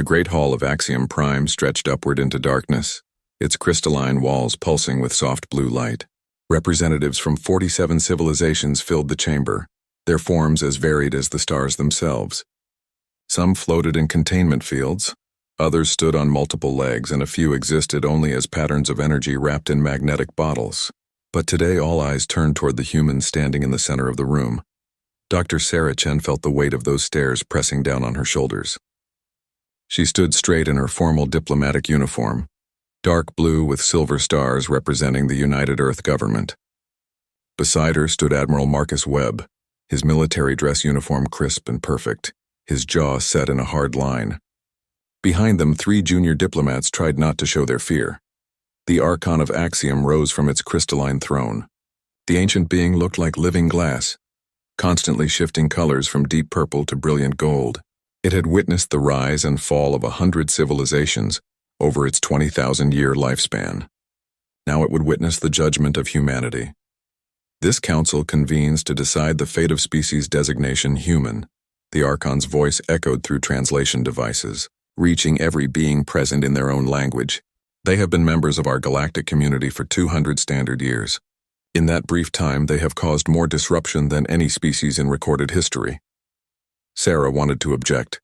The great hall of Axiom Prime stretched upward into darkness, its crystalline walls pulsing with soft blue light. Representatives from 47 civilizations filled the chamber, their forms as varied as the stars themselves. Some floated in containment fields, others stood on multiple legs, and a few existed only as patterns of energy wrapped in magnetic bottles. But today all eyes turned toward the humans standing in the center of the room. Dr. Sarah Chen felt the weight of those stares pressing down on her shoulders. She stood straight in her formal diplomatic uniform, dark blue with silver stars representing the United Earth government. Beside her stood Admiral Marcus Webb, his military dress uniform crisp and perfect, his jaw set in a hard line. Behind them, 3 junior diplomats tried not to show their fear. The Archon of Axiom rose from its crystalline throne. The ancient being looked like living glass, constantly shifting colors from deep purple to brilliant gold. It had witnessed the rise and fall of 100 civilizations over its 20,000-year lifespan. Now it would witness the judgment of humanity. This council convenes to decide the fate of species designation human. The Archon's voice echoed through translation devices, reaching every being present in their own language. They have been members of our galactic community for 200 standard years. In that brief time, they have caused more disruption than any species in recorded history. Sarah wanted to object,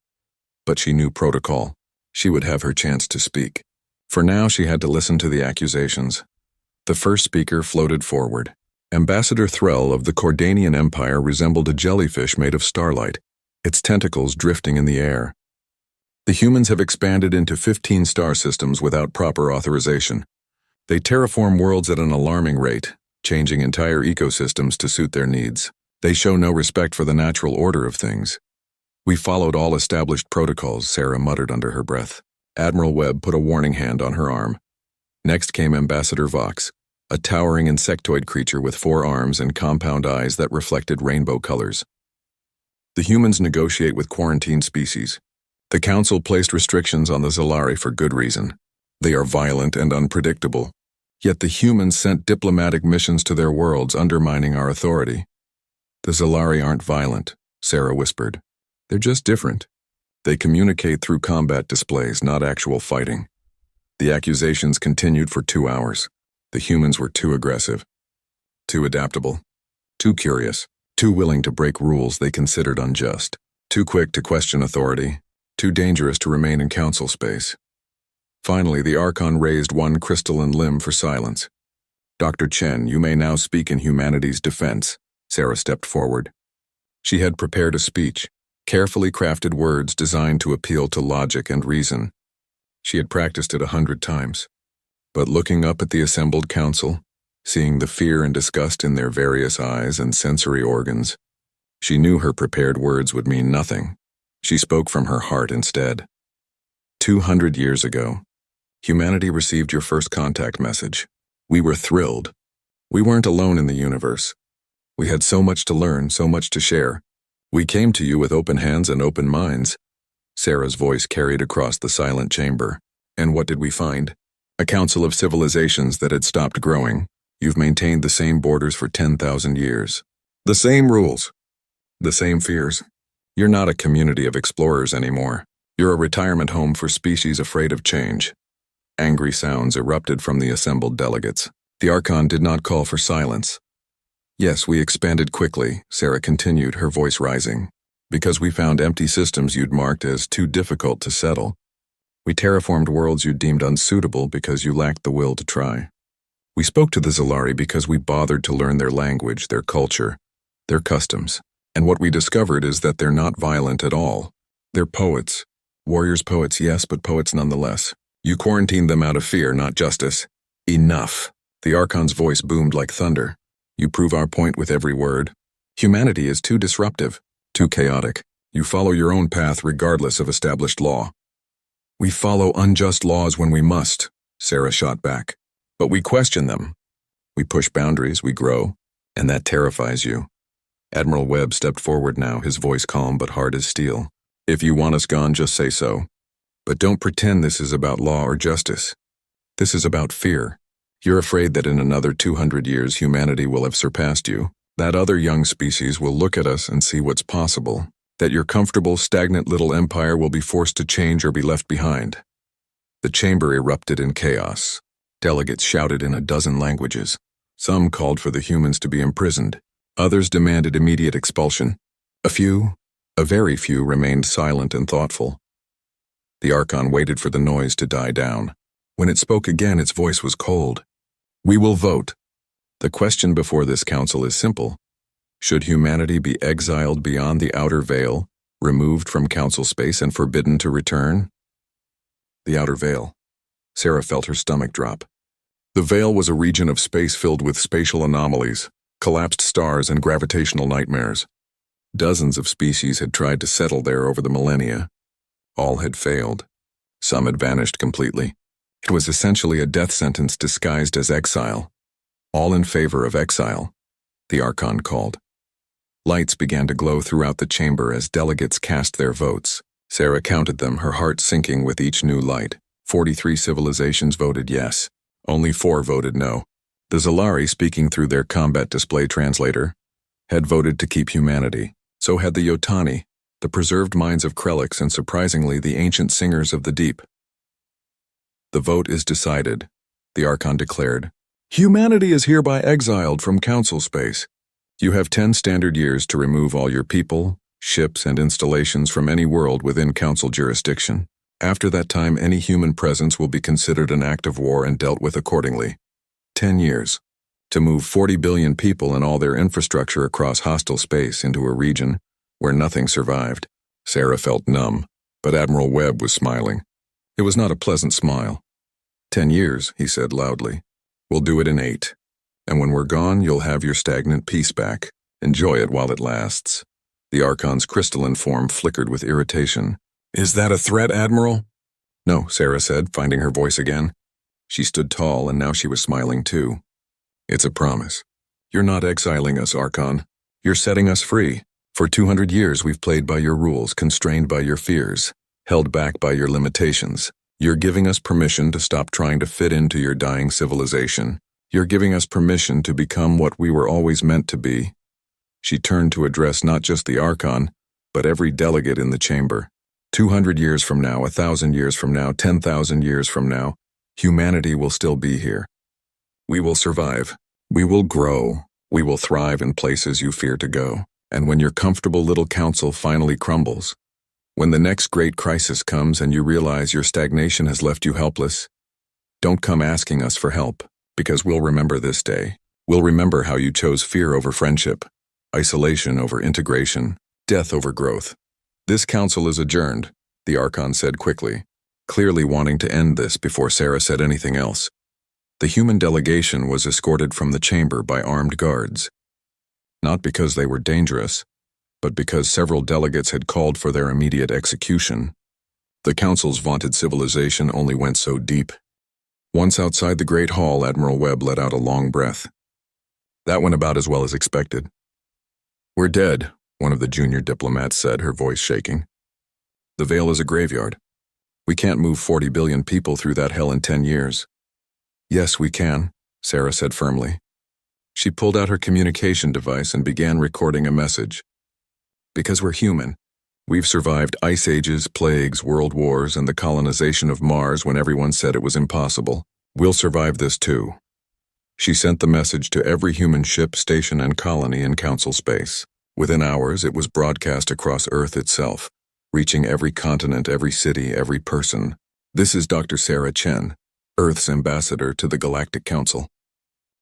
but she knew protocol. She would have her chance to speak. For now, she had to listen to the accusations. The first speaker floated forward. Ambassador Threll of the Cordanian Empire resembled a jellyfish made of starlight, its tentacles drifting in the air. The humans have expanded into 15 star systems without proper authorization. They terraform worlds at an alarming rate, changing entire ecosystems to suit their needs. They show no respect for the natural order of things. We followed all established protocols, Sarah muttered under her breath. Admiral Webb put a warning hand on her arm. Next came Ambassador Vox, a towering insectoid creature with 4 arms and compound eyes that reflected rainbow colors. The humans negotiate with quarantined species. The Council placed restrictions on the Zalari for good reason. They are violent and unpredictable. Yet the humans sent diplomatic missions to their worlds, undermining our authority. The Zalari aren't violent, Sarah whispered. They're just different. They communicate through combat displays, not actual fighting. The accusations continued for 2 hours. The humans were too aggressive, too adaptable, too curious, too willing to break rules they considered unjust, too quick to question authority, too dangerous to remain in council space. Finally, the Archon raised one crystalline limb for silence. Dr. Chen, you may now speak in humanity's defense. Sarah stepped forward. She had prepared a speech, carefully crafted words designed to appeal to logic and reason. She had practiced it 100 times. But looking up at the assembled council, seeing the fear and disgust in their various eyes and sensory organs, she knew her prepared words would mean nothing. She spoke from her heart instead. 200 years ago, humanity received your first contact message. We were thrilled. We weren't alone in the universe. We had so much to learn, so much to share. We came to you with open hands and open minds. Sarah's voice carried across the silent chamber. And what did we find? A council of civilizations that had stopped growing. You've maintained the same borders for 10,000 years. The same rules. The same fears. You're not a community of explorers anymore. You're a retirement home for species afraid of change. Angry sounds erupted from the assembled delegates. The Archon did not call for silence. Yes, we expanded quickly, Sarah continued, her voice rising, because we found empty systems you'd marked as too difficult to settle. We terraformed worlds you deemed unsuitable because you lacked the will to try. We spoke to the Zalari because we bothered to learn their language, their culture, their customs. And what we discovered is that they're not violent at all. They're poets. Warriors poets, yes, but poets nonetheless. You quarantined them out of fear, not justice. Enough. The Archon's voice boomed like thunder. You prove our point with every word. Humanity is too disruptive, too chaotic. You follow your own path regardless of established law. We follow unjust laws when we must, Sarah shot back. But we question them. We push boundaries, we grow, and that terrifies you. Admiral Webb stepped forward now, his voice calm but hard as steel. If you want us gone, just say so. But don't pretend this is about law or justice. This is about fear. You're afraid that in another 200 years humanity will have surpassed you. That other young species will look at us and see what's possible. That your comfortable, stagnant little empire will be forced to change or be left behind. The chamber erupted in chaos. Delegates shouted in a dozen languages. Some called for the humans to be imprisoned. Others demanded immediate expulsion. A very few, remained silent and thoughtful. The Archon waited for the noise to die down. When it spoke again, its voice was cold. We will vote. The question before this council is simple. Should humanity be exiled beyond the outer veil, removed from council space and forbidden to return? The outer veil. Sarah felt her stomach drop. The veil was a region of space filled with spatial anomalies, collapsed stars, and gravitational nightmares. Dozens of species had tried to settle there over the millennia. All had failed. Some had vanished completely. It was essentially a death sentence disguised as exile. All in favor of exile, the Archon called. Lights began to glow throughout the chamber as delegates cast their votes. Sarah counted them, her heart sinking with each new light. 43 civilizations voted yes. Only 4 voted no. The Zalari, speaking through their combat display translator, had voted to keep humanity. So had the Yotani, the preserved minds of Krelix, and surprisingly the ancient singers of the deep. The vote is decided, the Archon declared. Humanity is hereby exiled from council space. You have 10 standard years to remove all your people, ships, and installations from any world within council jurisdiction. After that time, any human presence will be considered an act of war and dealt with accordingly. 10 years. To move 40 billion people and all their infrastructure across hostile space into a region where nothing survived. Sarah felt numb, but Admiral Webb was smiling. It was not a pleasant smile. 10 years, he said loudly. We'll do it in 8. And when we're gone, you'll have your stagnant peace back. Enjoy it while it lasts. The Archon's crystalline form flickered with irritation. Is that a threat, Admiral? No, Sarah said, finding her voice again. She stood tall, and now she was smiling too. It's a promise. You're not exiling us, Archon. You're setting us free. For 200 years we've played by your rules, constrained by your fears, held back by your limitations. You're giving us permission to stop trying to fit into your dying civilization. You're giving us permission to become what we were always meant to be. She turned to address not just the Archon, but every delegate in the chamber. 200 years from now, 1,000 years from now, 10,000 years from now, humanity will still be here. We will survive. We will grow. We will thrive in places you fear to go. And when your comfortable little council finally crumbles, when the next great crisis comes and you realize your stagnation has left you helpless, don't come asking us for help, because we'll remember this day. We'll remember how you chose fear over friendship, isolation over integration, death over growth. This council is adjourned, the Archon said quickly, clearly wanting to end this before Sarah said anything else. The human delegation was escorted from the chamber by armed guards. Not because they were dangerous, but because several delegates had called for their immediate execution. The council's vaunted civilization only went so deep. Once outside the Great Hall, Admiral Webb let out a long breath. That went about as well as expected. We're dead, one of the junior diplomats said, her voice shaking. The Veil is a graveyard. We can't move 40 billion people through that hell in 10 years. Yes, we can, Sarah said firmly. She pulled out her communication device and began recording a message. Because we're human, we've survived ice ages, plagues, world wars, and the colonization of Mars when everyone said it was impossible. We'll survive this too. She sent the message to every human ship, station, and colony in council space. Within hours, it was broadcast across Earth itself, reaching every continent, every city, every person. This is Dr. Sarah Chen, Earth's ambassador to the Galactic Council.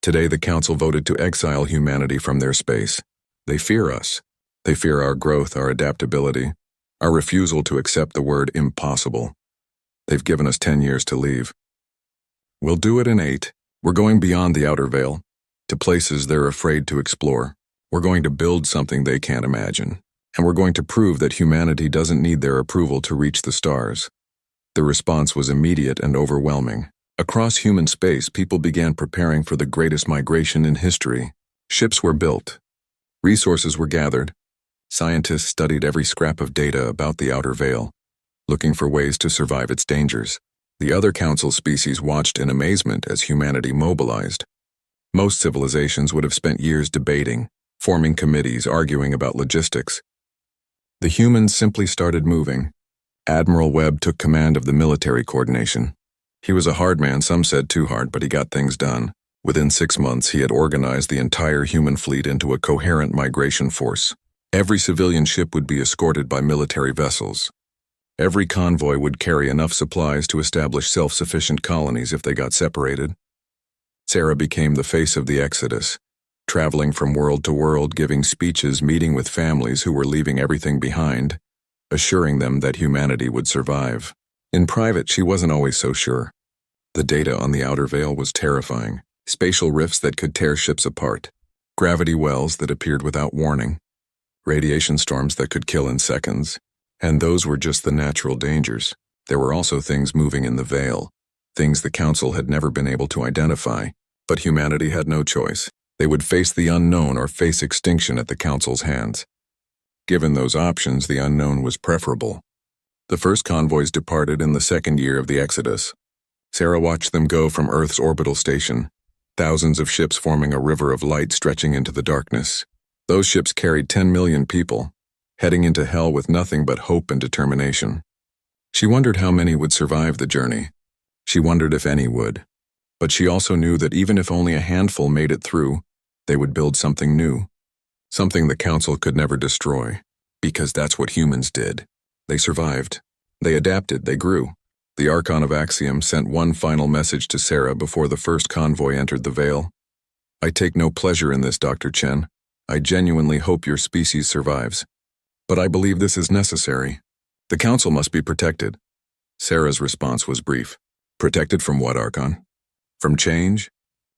Today, the Council voted to exile humanity from their space. They fear us. They fear our growth, our adaptability, our refusal to accept the word impossible. They've given us 10 years to leave. We'll do it in 8. We're going beyond the outer veil, to places they're afraid to explore. We're going to build something they can't imagine. And we're going to prove that humanity doesn't need their approval to reach the stars. The response was immediate and overwhelming. Across human space, people began preparing for the greatest migration in history. Ships were built. Resources were gathered. Scientists studied every scrap of data about the outer veil, looking for ways to survive its dangers. The other council species watched in amazement as humanity mobilized. Most civilizations would have spent years debating, forming committees, arguing about logistics. The humans simply started moving. Admiral Webb took command of the military coordination. He was a hard man, some said too hard, but he got things done. Within 6 months, he had organized the entire human fleet into a coherent migration force. Every civilian ship would be escorted by military vessels. Every convoy would carry enough supplies to establish self-sufficient colonies if they got separated. Sarah became the face of the Exodus, traveling from world to world, giving speeches, meeting with families who were leaving everything behind, assuring them that humanity would survive. In private, she wasn't always so sure. The data on the outer veil was terrifying. Spatial rifts that could tear ships apart, gravity wells that appeared without warning, radiation storms that could kill in seconds. And those were just the natural dangers. There were also things moving in the veil, things the Council had never been able to identify. But humanity had no choice. They would face the unknown or face extinction at the Council's hands. Given those options, the unknown was preferable. The first convoys departed in the second year of the Exodus. Sarah watched them go from Earth's orbital station, thousands of ships forming a river of light stretching into the darkness. Those ships carried 10 million people, heading into hell with nothing but hope and determination. She wondered how many would survive the journey. She wondered if any would. But she also knew that even if only a handful made it through, they would build something new. Something the Council could never destroy. Because that's what humans did. They survived. They adapted. They grew. The Archon of Axiom sent one final message to Sarah before the first convoy entered the veil. I take no pleasure in this, Dr. Chen. I genuinely hope your species survives. But I believe this is necessary. The Council must be protected. Sarah's response was brief. Protected from what, Archon? From change?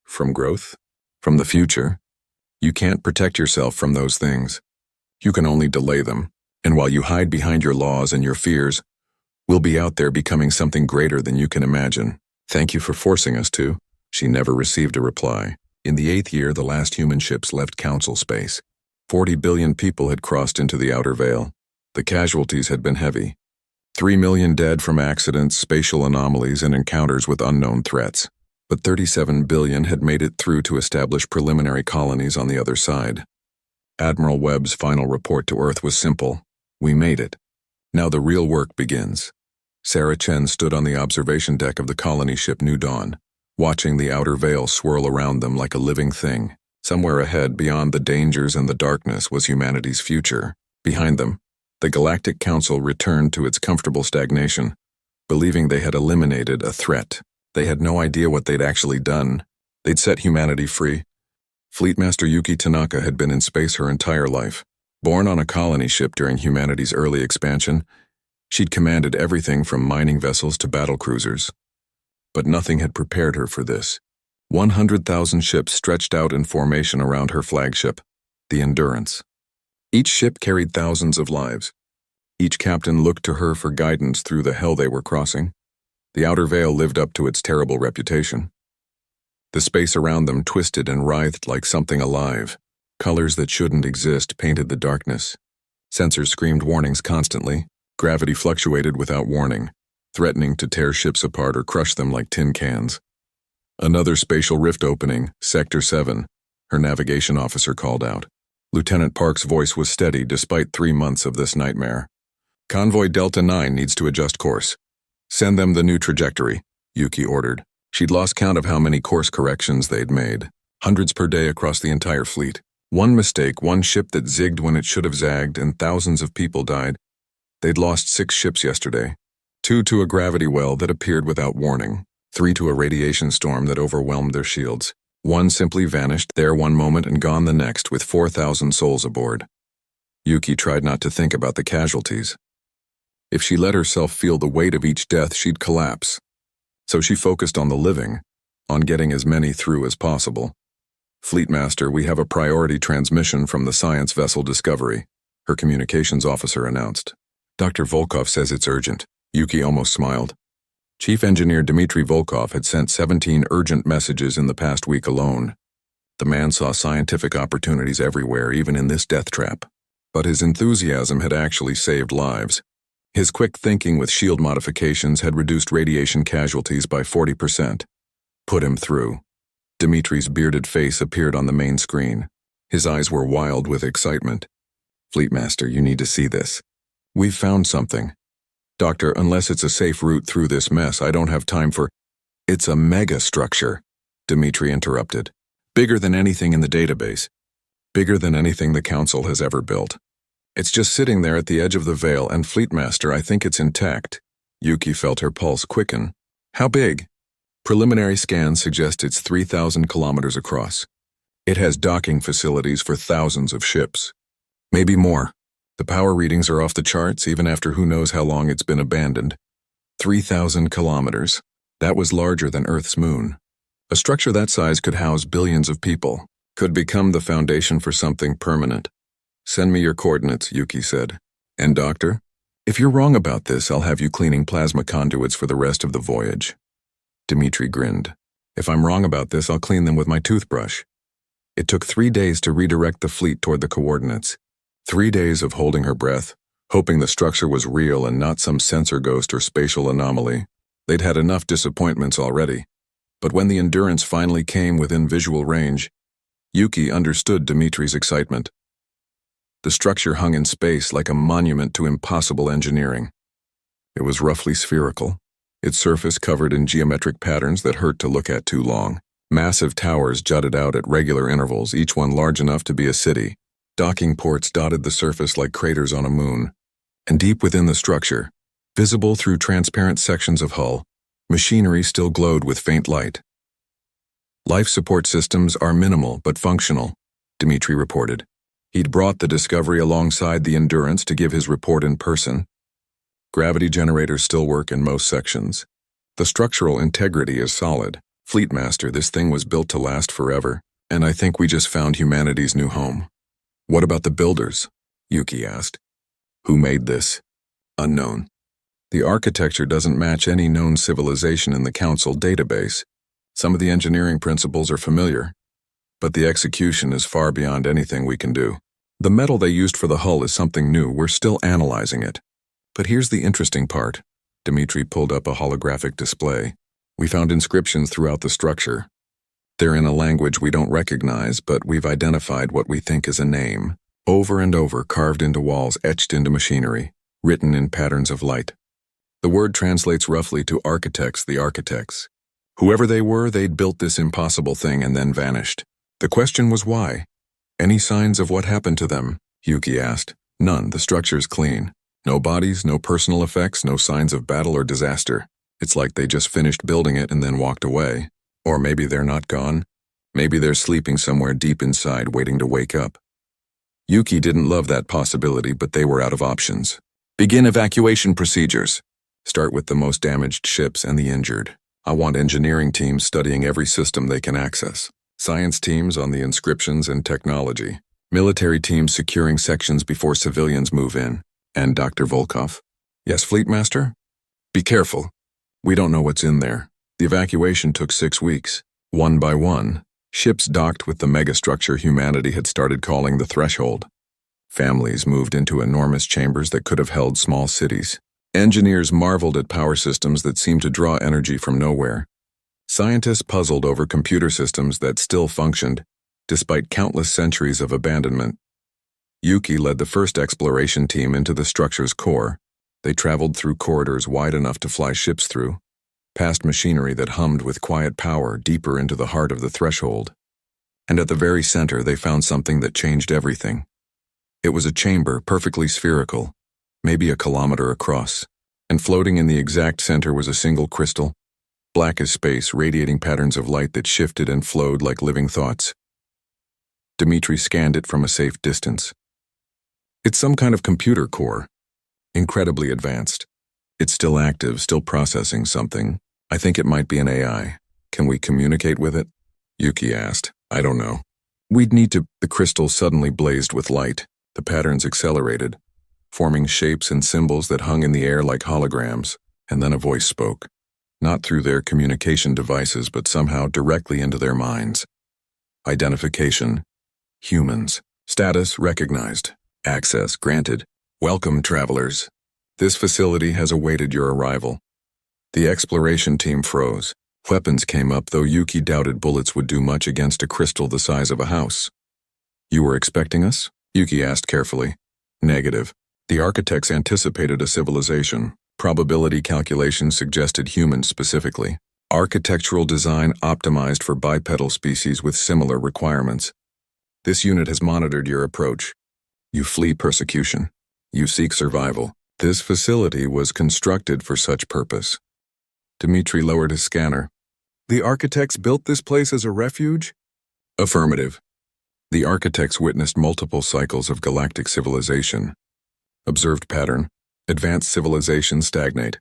From growth? From the future? You can't protect yourself from those things. You can only delay them. And while you hide behind your laws and your fears, we'll be out there becoming something greater than you can imagine. Thank you for forcing us to. She never received a reply. In the 8th year, the last human ships left Council space. 40 billion people had crossed into the outer veil. The casualties had been heavy. 3 million dead from accidents, spatial anomalies, and encounters with unknown threats. But 37 billion had made it through to establish preliminary colonies on the other side. Admiral Webb's final report to Earth was simple. We made it. Now the real work begins. Sarah Chen stood on the observation deck of the colony ship New Dawn, watching the outer veil swirl around them like a living thing. Somewhere ahead, beyond the dangers and the darkness, was humanity's future. Behind them, the Galactic Council returned to its comfortable stagnation, believing they had eliminated a threat. They had no idea what they'd actually done. They'd set humanity free. Fleetmaster Yuki Tanaka had been in space her entire life. Born on a colony ship during humanity's early expansion, she'd commanded everything from mining vessels to battle cruisers. But nothing had prepared her for this. 100,000 ships stretched out in formation around her flagship, the Endurance. Each ship carried thousands of lives. Each captain looked to her for guidance through the hell they were crossing. The outer veil lived up to its terrible reputation. The space around them twisted and writhed like something alive. Colors that shouldn't exist painted the darkness. Sensors screamed warnings constantly. Gravity fluctuated without warning, threatening to tear ships apart or crush them like tin cans. Another spatial rift opening, Sector 7, her navigation officer called out. Lieutenant Park's voice was steady despite 3 months of this nightmare. Convoy Delta 9 needs to adjust course. Send them the new trajectory, Yuki ordered. She'd lost count of how many course corrections they'd made, hundreds per day across the entire fleet. One mistake, one ship that zigged when it should have zagged, and thousands of people died. They'd lost 6 ships yesterday. 2 to a gravity well that appeared without warning. 3 to a radiation storm that overwhelmed their shields. 1 simply vanished, there one moment and gone the next, with 4,000 souls aboard. Yuki tried not to think about the casualties. If she let herself feel the weight of each death, she'd collapse. So she focused on the living, on getting as many through as possible. Fleetmaster, we have a priority transmission from the science vessel Discovery, her communications officer announced. Dr. Volkov says it's urgent. Yuki almost smiled. Chief Engineer Dmitry Volkov had sent 17 urgent messages in the past week alone. The man saw scientific opportunities everywhere, even in this death trap. But his enthusiasm had actually saved lives. His quick thinking with shield modifications had reduced radiation casualties by 40%. Put him through. Dmitry's bearded face appeared on the main screen. His eyes were wild with excitement. Fleetmaster, you need to see this. We've found something. Doctor, unless it's a safe route through this mess, I don't have time for— It's a mega structure, Dimitri interrupted. Bigger than anything in the database. Bigger than anything the Council has ever built. It's just sitting there at the edge of the Veil, and Fleetmaster, I think it's intact. Yuki felt her pulse quicken. How big? Preliminary scans suggest it's 3,000 kilometers across. It has docking facilities for thousands of ships. Maybe more. The power readings are off the charts, even after who knows how long it's been abandoned. 3,000 kilometers. That was larger than Earth's moon. A structure that size could house billions of people, could become the foundation for something permanent. Send me your coordinates, Yuki said. And Doctor, if you're wrong about this, I'll have you cleaning plasma conduits for the rest of the voyage. Dimitri grinned. If I'm wrong about this, I'll clean them with my toothbrush. It took 3 days to redirect the fleet toward the coordinates. 3 days of holding her breath, hoping the structure was real and not some sensor ghost or spatial anomaly. They'd had enough disappointments already. But when the Endurance finally came within visual range, Yuki understood Dimitri's excitement. The structure hung in space like a monument to impossible engineering. It was roughly spherical, its surface covered in geometric patterns that hurt to look at too long. Massive towers jutted out at regular intervals, each one large enough to be a city. Docking ports dotted the surface like craters on a moon. And deep within the structure, visible through transparent sections of hull, machinery still glowed with faint light. Life support systems are minimal but functional, Dimitri reported. He'd brought the Discovery alongside the Endurance to give his report in person. Gravity generators still work in most sections. The structural integrity is solid. Fleetmaster, this thing was built to last forever, and I think we just found humanity's new home. What about the builders? Yuki asked. Who made this? Unknown. The architecture doesn't match any known civilization in the Council database. Some of the engineering principles are familiar, but the execution is far beyond anything we can do. The metal they used for the hull is something new. We're still analyzing it. But here's the interesting part. Dimitri pulled up a holographic display. We found inscriptions throughout the structure. They're in a language we don't recognize, but we've identified what we think is a name. Over and over, carved into walls, etched into machinery, written in patterns of light. The word translates roughly to architects, the architects. Whoever they were, they'd built this impossible thing and then vanished. The question was why? Any signs of what happened to them? Yuki asked. None. The structure's clean. No bodies, no personal effects, no signs of battle or disaster. It's like they just finished building it and then walked away. Or maybe they're not gone. Maybe they're sleeping somewhere deep inside, waiting to wake up. Yuki didn't love that possibility, but they were out of options. Begin evacuation procedures. Start with the most damaged ships and the injured. I want engineering teams studying every system they can access. Science teams on the inscriptions and technology. Military teams securing sections before civilians move in. And Dr. Volkov? Yes, Fleetmaster? Be careful. We don't know what's in there. The evacuation took 6 weeks. One by one, ships docked with the megastructure humanity had started calling the Threshold. Families moved into enormous chambers that could have held small cities. Engineers marveled at power systems that seemed to draw energy from nowhere. Scientists puzzled over computer systems that still functioned, despite countless centuries of abandonment. Yuki led the first exploration team into the structure's core. They traveled through corridors wide enough to fly ships through, past machinery that hummed with quiet power deeper into the heart of the Threshold. And at the very center, they found something that changed everything. It was a chamber, perfectly spherical, maybe a kilometer across, and floating in the exact center was a single crystal, black as space, radiating patterns of light that shifted and flowed like living thoughts. Dimitri scanned it from a safe distance. It's some kind of computer core, incredibly advanced. It's still active, still processing something. I think it might be an AI. Can we communicate with it? Yuki asked. I don't know. We'd need to. The crystal suddenly blazed with light. The patterns accelerated, forming shapes and symbols that hung in the air like holograms. And then a voice spoke. Not through their communication devices, but somehow directly into their minds. Identification. Humans. Status recognized. Access granted. Welcome, travelers. This facility has awaited your arrival. The exploration team froze. Weapons came up, though Yuki doubted bullets would do much against a crystal the size of a house. You were expecting us? Yuki asked carefully. Negative. The architects anticipated a civilization. Probability calculations suggested humans specifically. Architectural design optimized for bipedal species with similar requirements. This unit has monitored your approach. You flee persecution. You seek survival. This facility was constructed for such purpose. Dmitri lowered his scanner. The architects built this place as a refuge? Affirmative. The architects witnessed multiple cycles of galactic civilization. Observed pattern. Advanced civilizations stagnate.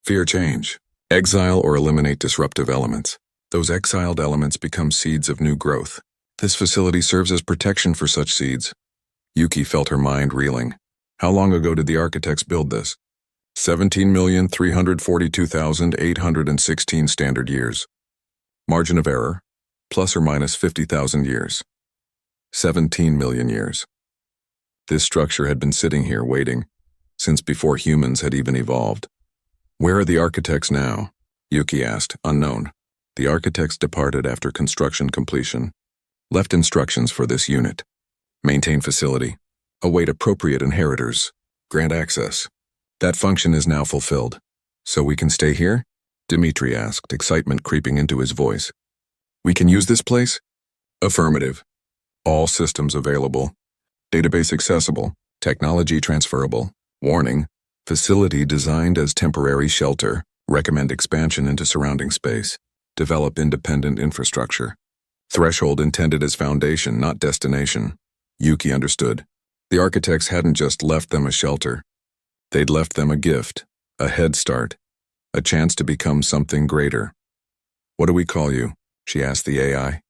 Fear change. Exile or eliminate disruptive elements. Those exiled elements become seeds of new growth. This facility serves as protection for such seeds. Yuki felt her mind reeling. How long ago did the architects build this? 17,342,816 standard years. Margin of error, plus or minus 50,000 years. 17 million years. This structure had been sitting here waiting, since before humans had even evolved. Where are the architects now? Yuki asked, unknown. The architects departed after construction completion. Left instructions for this unit. Maintain facility. Await appropriate inheritors. Grant access. That function is now fulfilled. So we can stay here? Dmitri asked, excitement creeping into his voice. We can use this place? Affirmative. All systems available. Database accessible. Technology transferable. Warning. Facility designed as temporary shelter. Recommend expansion into surrounding space. Develop independent infrastructure. Threshold intended as foundation, not destination. Yuki understood. The architects hadn't just left them a shelter. They'd left them a gift, a head start, a chance to become something greater. What do we call you? She asked the AI.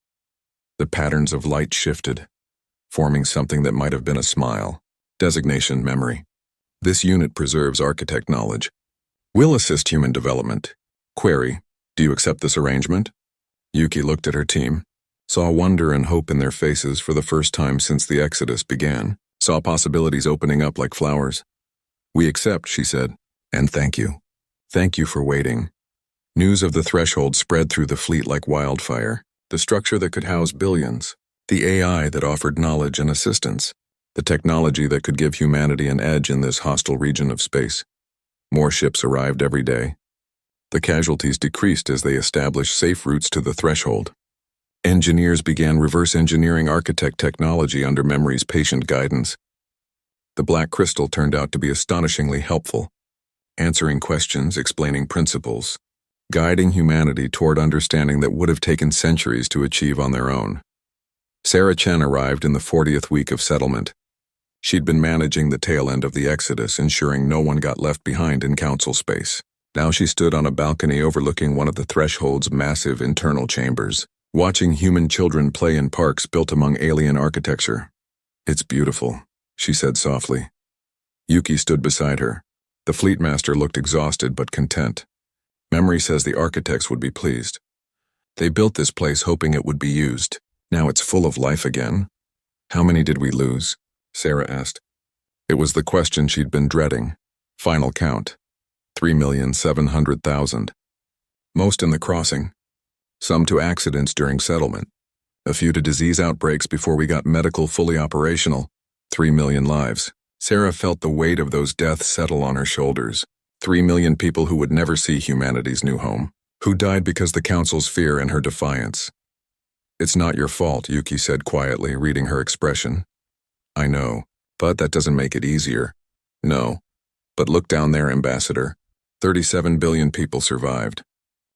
The patterns of light shifted, forming something that might have been a smile. Designation memory. This unit preserves architect knowledge. Will assist human development. Query. Do you accept this arrangement? Yuki looked at her team, saw wonder and hope in their faces for the first time since the Exodus began, saw possibilities opening up like flowers. We accept, she said, and thank you. Thank you for waiting. News of the threshold spread through the fleet like wildfire, the structure that could house billions, the AI that offered knowledge and assistance, the technology that could give humanity an edge in this hostile region of space. More ships arrived every day. The casualties decreased as they established safe routes to the threshold. Engineers began reverse engineering architect technology under memory's patient guidance. The black crystal turned out to be astonishingly helpful, answering questions, explaining principles, guiding humanity toward understanding that would have taken centuries to achieve on their own. Sarah Chen arrived in the 40th week of settlement. She'd been managing the tail end of the Exodus, ensuring no one got left behind in council space. Now she stood on a balcony overlooking one of the threshold's massive internal chambers, watching human children play in parks built among alien architecture. It's beautiful, she said softly. Yuki stood beside her. The fleet master looked exhausted but content. Memory says the architects would be pleased. They built this place hoping it would be used. Now it's full of life again. How many did we lose? Sarah asked. It was the question she'd been dreading. Final count. 3,700,000. Most in the crossing. Some to accidents during settlement. A few to disease outbreaks before we got medical fully operational. 3 million lives. Sarah felt the weight of those deaths settle on her shoulders. 3 million people who would never see humanity's new home, who died because the Council's fear and her defiance. It's not your fault, Yuki said quietly, reading her expression. I know, but that doesn't make it easier. No. But look down there, Ambassador. 37 billion people survived.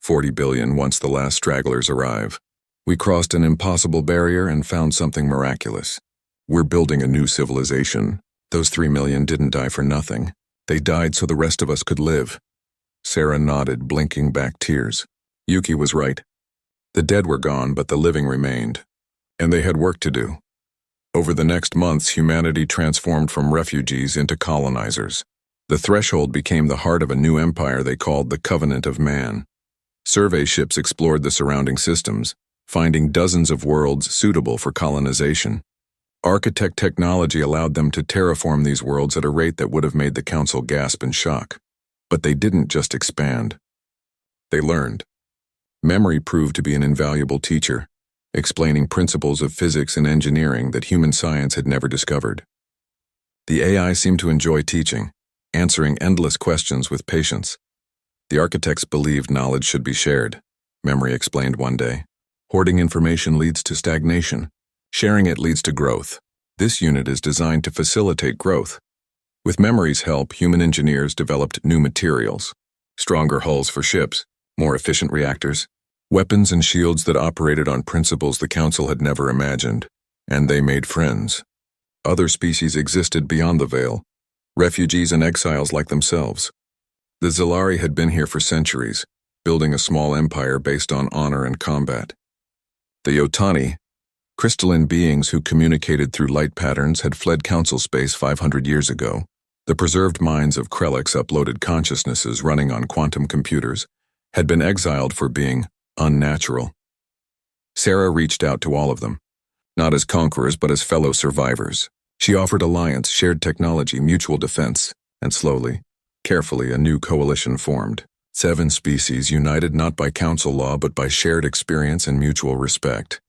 40 billion once the last stragglers arrive. We crossed an impossible barrier and found something miraculous. We're building a new civilization. Those 3 million didn't die for nothing. They died so the rest of us could live. Sarah nodded, blinking back tears. Yuki was right. The dead were gone, but the living remained. And they had work to do. Over the next months, humanity transformed from refugees into colonizers. The threshold became the heart of a new empire they called the Covenant of Man. Survey ships explored the surrounding systems, finding dozens of worlds suitable for colonization. Architect technology allowed them to terraform these worlds at a rate that would have made the Council gasp in shock. But they didn't just expand. They learned. Memory proved to be an invaluable teacher, explaining principles of physics and engineering that human science had never discovered. The AI seemed to enjoy teaching, answering endless questions with patience. The architects believed knowledge should be shared, Memory explained one day. Hoarding information leads to stagnation. Sharing it leads to growth. This unit is designed to facilitate growth. With Memory's help, human engineers developed new materials, stronger hulls for ships, more efficient reactors, weapons and shields that operated on principles the Council had never imagined, and they made friends. Other species existed beyond the Veil, refugees and exiles like themselves. The Zilari had been here for centuries, building a small empire based on honor and combat. The Yotani, crystalline beings who communicated through light patterns, had fled Council space 500 years ago. The preserved minds of Krellick's uploaded consciousnesses running on quantum computers had been exiled for being unnatural. Sarah reached out to all of them, not as conquerors but as fellow survivors. She offered alliance, shared technology, mutual defense, and slowly, carefully, a new coalition formed. 7 species united not by Council law but by shared experience and mutual respect.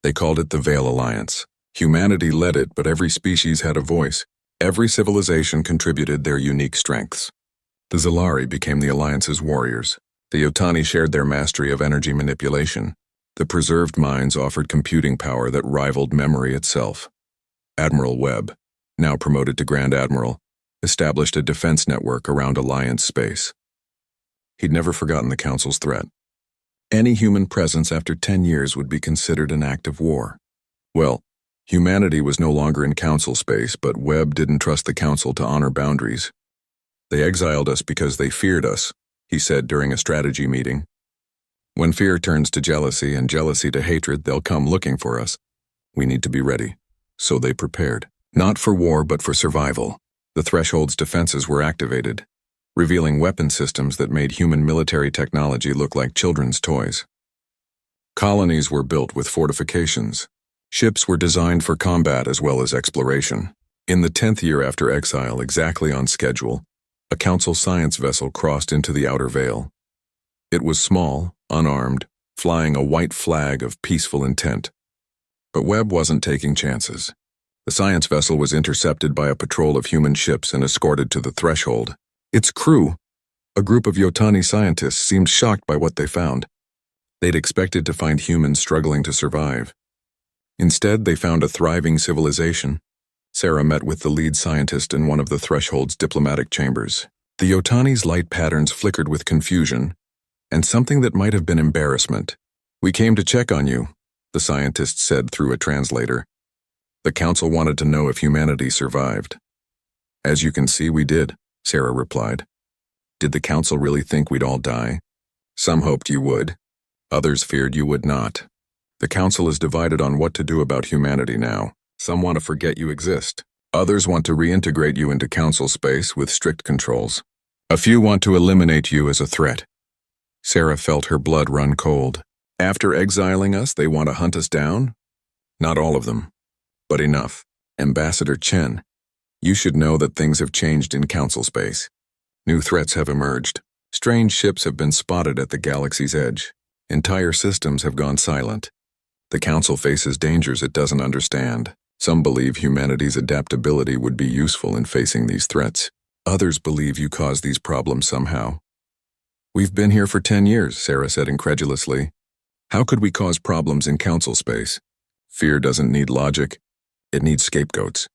They called it the Veil Alliance. Humanity led it, but every species had a voice. Every civilization contributed their unique strengths. The Zilari became the Alliance's warriors. The Yotani shared their mastery of energy manipulation. The preserved minds offered computing power that rivaled memory itself. Admiral Webb, now promoted to Grand Admiral, established a defense network around Alliance space. He'd never forgotten the Council's threat. Any human presence after 10 years would be considered an act of war. Well, humanity was no longer in Council space, but Webb didn't trust the Council to honor boundaries. They exiled us because they feared us, he said during a strategy meeting. When fear turns to jealousy and jealousy to hatred, they'll come looking for us. We need to be ready. So they prepared. Not for war, but for survival. The Threshold's defenses were activated, revealing weapon systems that made human military technology look like children's toys. Colonies were built with fortifications. Ships were designed for combat as well as exploration. In the 10th year after exile, exactly on schedule, a Council science vessel crossed into the Outer Veil. It was small, unarmed, flying a white flag of peaceful intent. But Webb wasn't taking chances. The science vessel was intercepted by a patrol of human ships and escorted to the Threshold. Its crew, a group of Yotani scientists, seemed shocked by what they found. They'd expected to find humans struggling to survive. Instead, they found a thriving civilization. Sarah met with the lead scientist in one of the Threshold's diplomatic chambers. The Yotani's light patterns flickered with confusion, and something that might have been embarrassment. "We came to check on you," the scientist said through a translator. "The Council wanted to know if humanity survived." "As you can see, we did," Sarah replied. "Did the Council really think we'd all die? Some hoped you would. Others feared you would not. The Council is divided on what to do about humanity now. Some want to forget you exist. Others want to reintegrate you into Council space with strict controls. A few want to eliminate you as a threat." Sarah felt her blood run cold. "After exiling us, they want to hunt us down?" "Not all of them, but enough. Ambassador Chen, you should know that things have changed in Council space. New threats have emerged. Strange ships have been spotted at the galaxy's edge. Entire systems have gone silent. The Council faces dangers it doesn't understand. Some believe humanity's adaptability would be useful in facing these threats. Others believe you caused these problems somehow." "We've been here for 10 years, Sarah said incredulously. "How could we cause problems in Council space? Fear doesn't need logic. It needs scapegoats."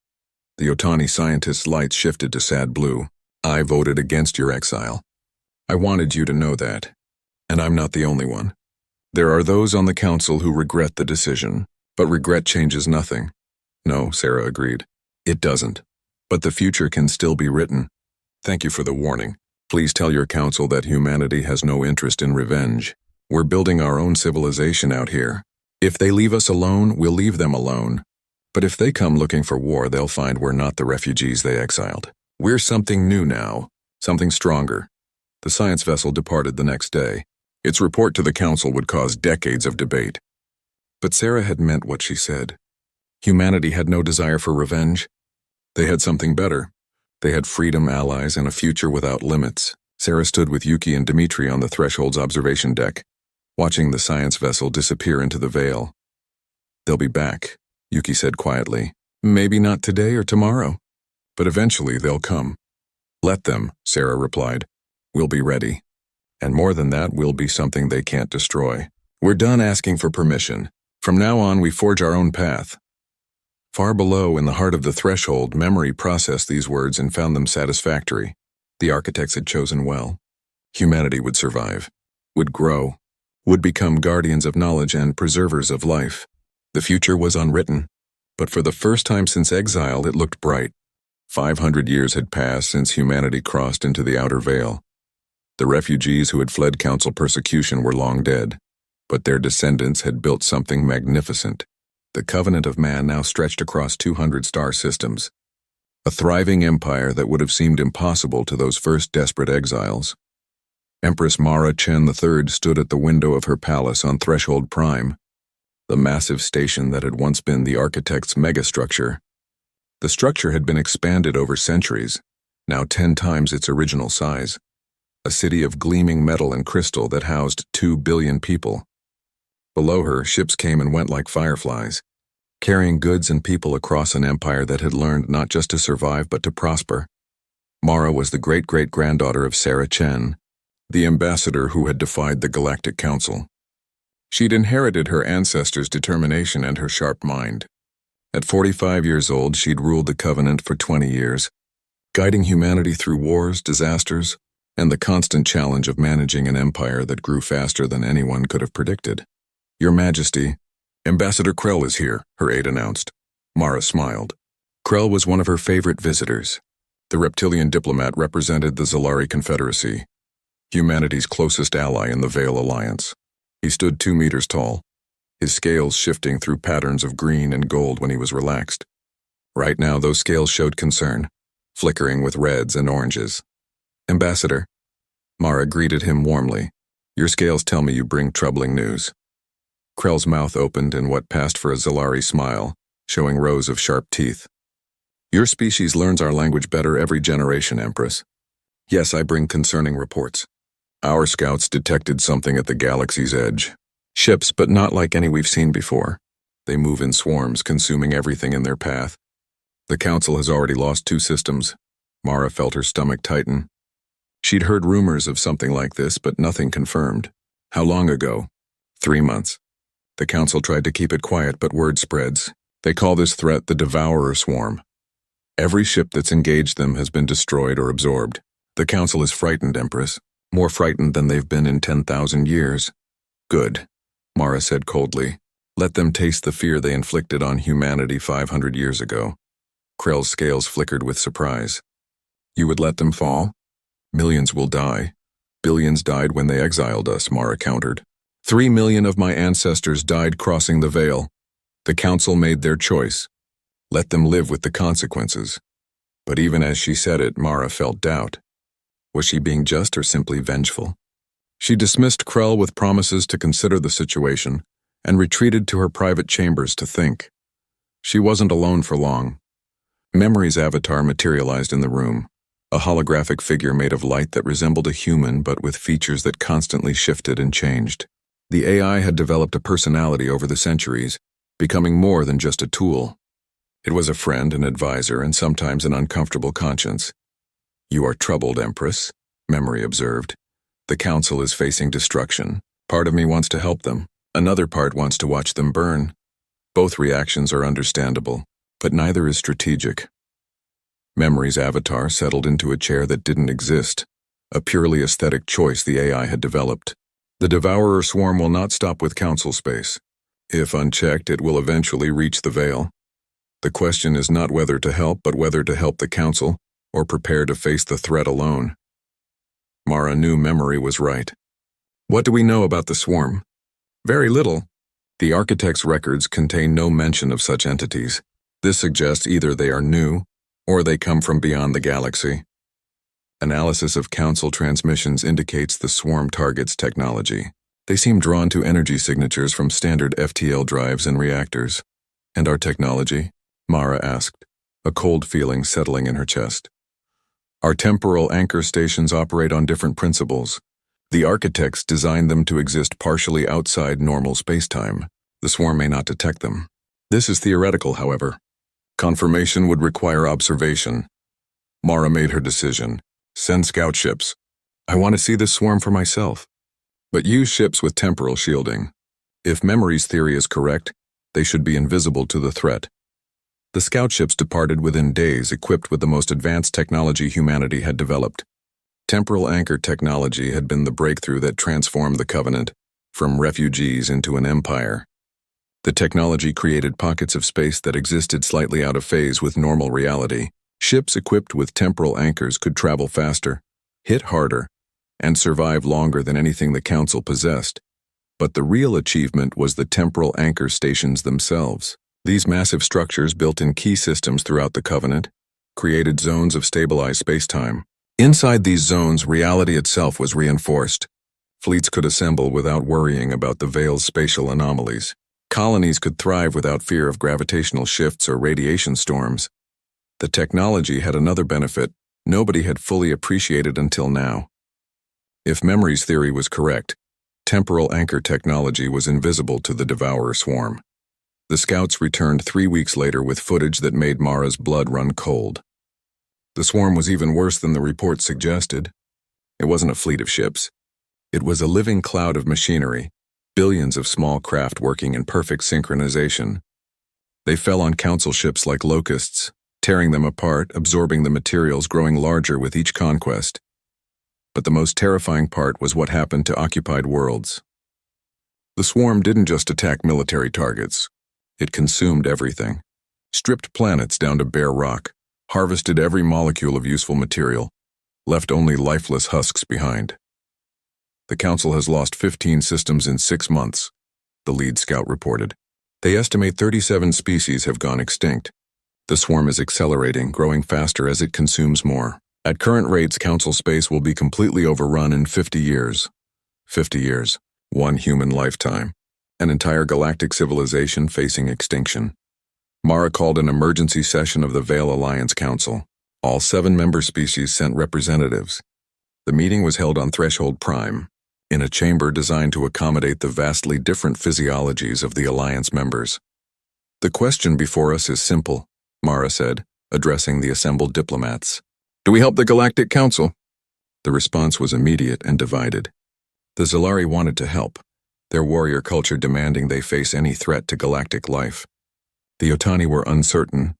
The Yotani scientist's lights shifted to sad blue. "I voted against your exile. I wanted you to know that. And I'm not the only one. There are those on the Council who regret the decision, but regret changes nothing." "No," Sarah agreed. "It doesn't. But the future can still be written. Thank you for the warning. Please tell your Council that humanity has no interest in revenge. We're building our own civilization out here. If they leave us alone, we'll leave them alone. But if they come looking for war, they'll find we're not the refugees they exiled. We're something new now, something stronger." The science vessel departed the next day. Its report to the Council would cause decades of debate. But Sarah had meant what she said. Humanity had no desire for revenge. They had something better. They had freedom, allies, and a future without limits. Sarah stood with Yuki and Dmitri on the Threshold's observation deck, watching the science vessel disappear into the veil. "They'll be back," Yuki said quietly. "Maybe not today or tomorrow. But eventually they'll come. Let them, Sarah replied. We'll be ready. And more than that, we'll be something they can't destroy. We're done asking for permission. From now on, we forge our own path. Far below, in the heart of the threshold, memory processed these words and found them satisfactory. The architects had chosen well. Humanity would survive, would grow, would become guardians of knowledge and preservers of life. The future was unwritten, but for the first time since Exiled, it looked bright. 500 years had passed since humanity crossed into the outer veil. The refugees who had fled council persecution were long dead, but their descendants had built something magnificent. The covenant of man now stretched across 200 star systems, a thriving empire that would have seemed impossible to those first desperate exiles. Empress Mara Chen III stood at the window of her palace on Threshold Prime, the massive station that had once been the architect's megastructure. The structure had been expanded over centuries, now 10 times its original size, a city of gleaming metal and crystal that housed 2 billion people. Below her, ships came and went like fireflies, carrying goods and people across an empire that had learned not just to survive but to prosper. Mara was the great-great-granddaughter of Sarah Chen, the ambassador who had defied the Galactic Council. She'd inherited her ancestors' determination and her sharp mind. At 45 years old, she'd ruled the Covenant for 20 years, guiding humanity through wars, disasters, and the constant challenge of managing an empire that grew faster than anyone could have predicted. Your Majesty, Ambassador Krell is here, her aide announced. Mara smiled. Krell was one of her favorite visitors. The reptilian diplomat represented the Zalari Confederacy, humanity's closest ally in the Veil Alliance. He stood 2 meters tall, his scales shifting through patterns of green and gold when he was relaxed. Right now, those scales showed concern, flickering with reds and oranges. Ambassador, Mara greeted him warmly. Your scales tell me you bring troubling news. Krell's mouth opened in what passed for a Zalari smile, showing rows of sharp teeth. Your species learns our language better every generation, Empress. Yes, I bring concerning reports. Our scouts detected something at the galaxy's edge. Ships, but not like any we've seen before. They move in swarms, consuming everything in their path. The Council has already lost 2 systems. Mara felt her stomach tighten. She'd heard rumors of something like this, but nothing confirmed. How long ago? 3 months. The Council tried to keep it quiet, but word spreads. They call this threat the Devourer Swarm. Every ship that's engaged them has been destroyed or absorbed. The Council is frightened, Empress. More frightened than they've been in 10,000 years. Good, Mara said coldly. Let them taste the fear they inflicted on humanity 500 years ago. Krell's scales flickered with surprise. You would let them fall? Millions will die. Billions died when they exiled us, Mara countered. 3 million of my ancestors died crossing the veil. The Council made their choice. Let them live with the consequences. But even as she said it, Mara felt doubt. Was she being just or simply vengeful? She dismissed Krell with promises to consider the situation and retreated to her private chambers to think. She wasn't alone for long. Memory's avatar materialized in the room, a holographic figure made of light that resembled a human but with features that constantly shifted and changed. The AI had developed a personality over the centuries, becoming more than just a tool. It was a friend, an advisor, and sometimes an uncomfortable conscience. You are troubled, Empress, Memory observed. The Council is facing destruction. Part of me wants to help them. Another part wants to watch them burn. Both reactions are understandable, but neither is strategic. Memory's avatar settled into a chair that didn't exist, a purely aesthetic choice the AI had developed. The Devourer Swarm will not stop with Council space. If unchecked, it will eventually reach the Veil. The question is not whether to help, but whether to help the Council or prepare to face the threat alone. Mara knew Memory was right. What do we know about the swarm? Very little. The architect's records contain no mention of such entities. This suggests either they are new, or they come from beyond the galaxy. Analysis of Council transmissions indicates the swarm targets technology. They seem drawn to energy signatures from standard FTL drives and reactors. And our technology? Mara asked, a cold feeling settling in her chest. Our temporal anchor stations operate on different principles. The architects designed them to exist partially outside normal spacetime. The swarm may not detect them. This is theoretical, however. Confirmation would require observation, Mara made her decision. Send scout ships. I want to see this swarm for myself. But use ships with temporal shielding. If memory's theory is correct, they should be invisible to the threat. The scout ships departed within days, equipped with the most advanced technology humanity had developed. Temporal anchor technology had been the breakthrough that transformed the Covenant from refugees into an empire. The technology created pockets of space that existed slightly out of phase with normal reality. Ships equipped with temporal anchors could travel faster, hit harder, and survive longer than anything the Council possessed. But the real achievement was the temporal anchor stations themselves. These massive structures, built in key systems throughout the Covenant, created zones of stabilized spacetime. Inside these zones, reality itself was reinforced. Fleets could assemble without worrying about the Veil's spatial anomalies. Colonies could thrive without fear of gravitational shifts or radiation storms. The technology had another benefit nobody had fully appreciated until now. If memory's theory was correct, temporal anchor technology was invisible to the Devourer swarm. The scouts returned 3 weeks later with footage that made Mara's blood run cold. The swarm was even worse than the report suggested. It wasn't a fleet of ships. It was a living cloud of machinery, billions of small craft working in perfect synchronization. They fell on Council ships like locusts, tearing them apart, absorbing the materials, growing larger with each conquest. But the most terrifying part was what happened to occupied worlds. The swarm didn't just attack military targets. It consumed everything, stripped planets down to bare rock, harvested every molecule of useful material, left only lifeless husks behind. The Council has lost 15 systems in 6 months, the lead scout reported. They estimate 37 species have gone extinct. The swarm is accelerating, growing faster as it consumes more. At current rates, Council space will be completely overrun in 50 years. 50 years, one human lifetime. An entire galactic civilization facing extinction. Mara called an emergency session of the Veil Alliance Council. All 7 member species sent representatives. The meeting was held on Threshold Prime, in a chamber designed to accommodate the vastly different physiologies of the Alliance members. The question before us is simple, Mara said, addressing the assembled diplomats. Do we help the Galactic Council? The response was immediate and divided. The Zalari wanted to help, their warrior culture demanding they face any threat to galactic life. The Yotani were uncertain,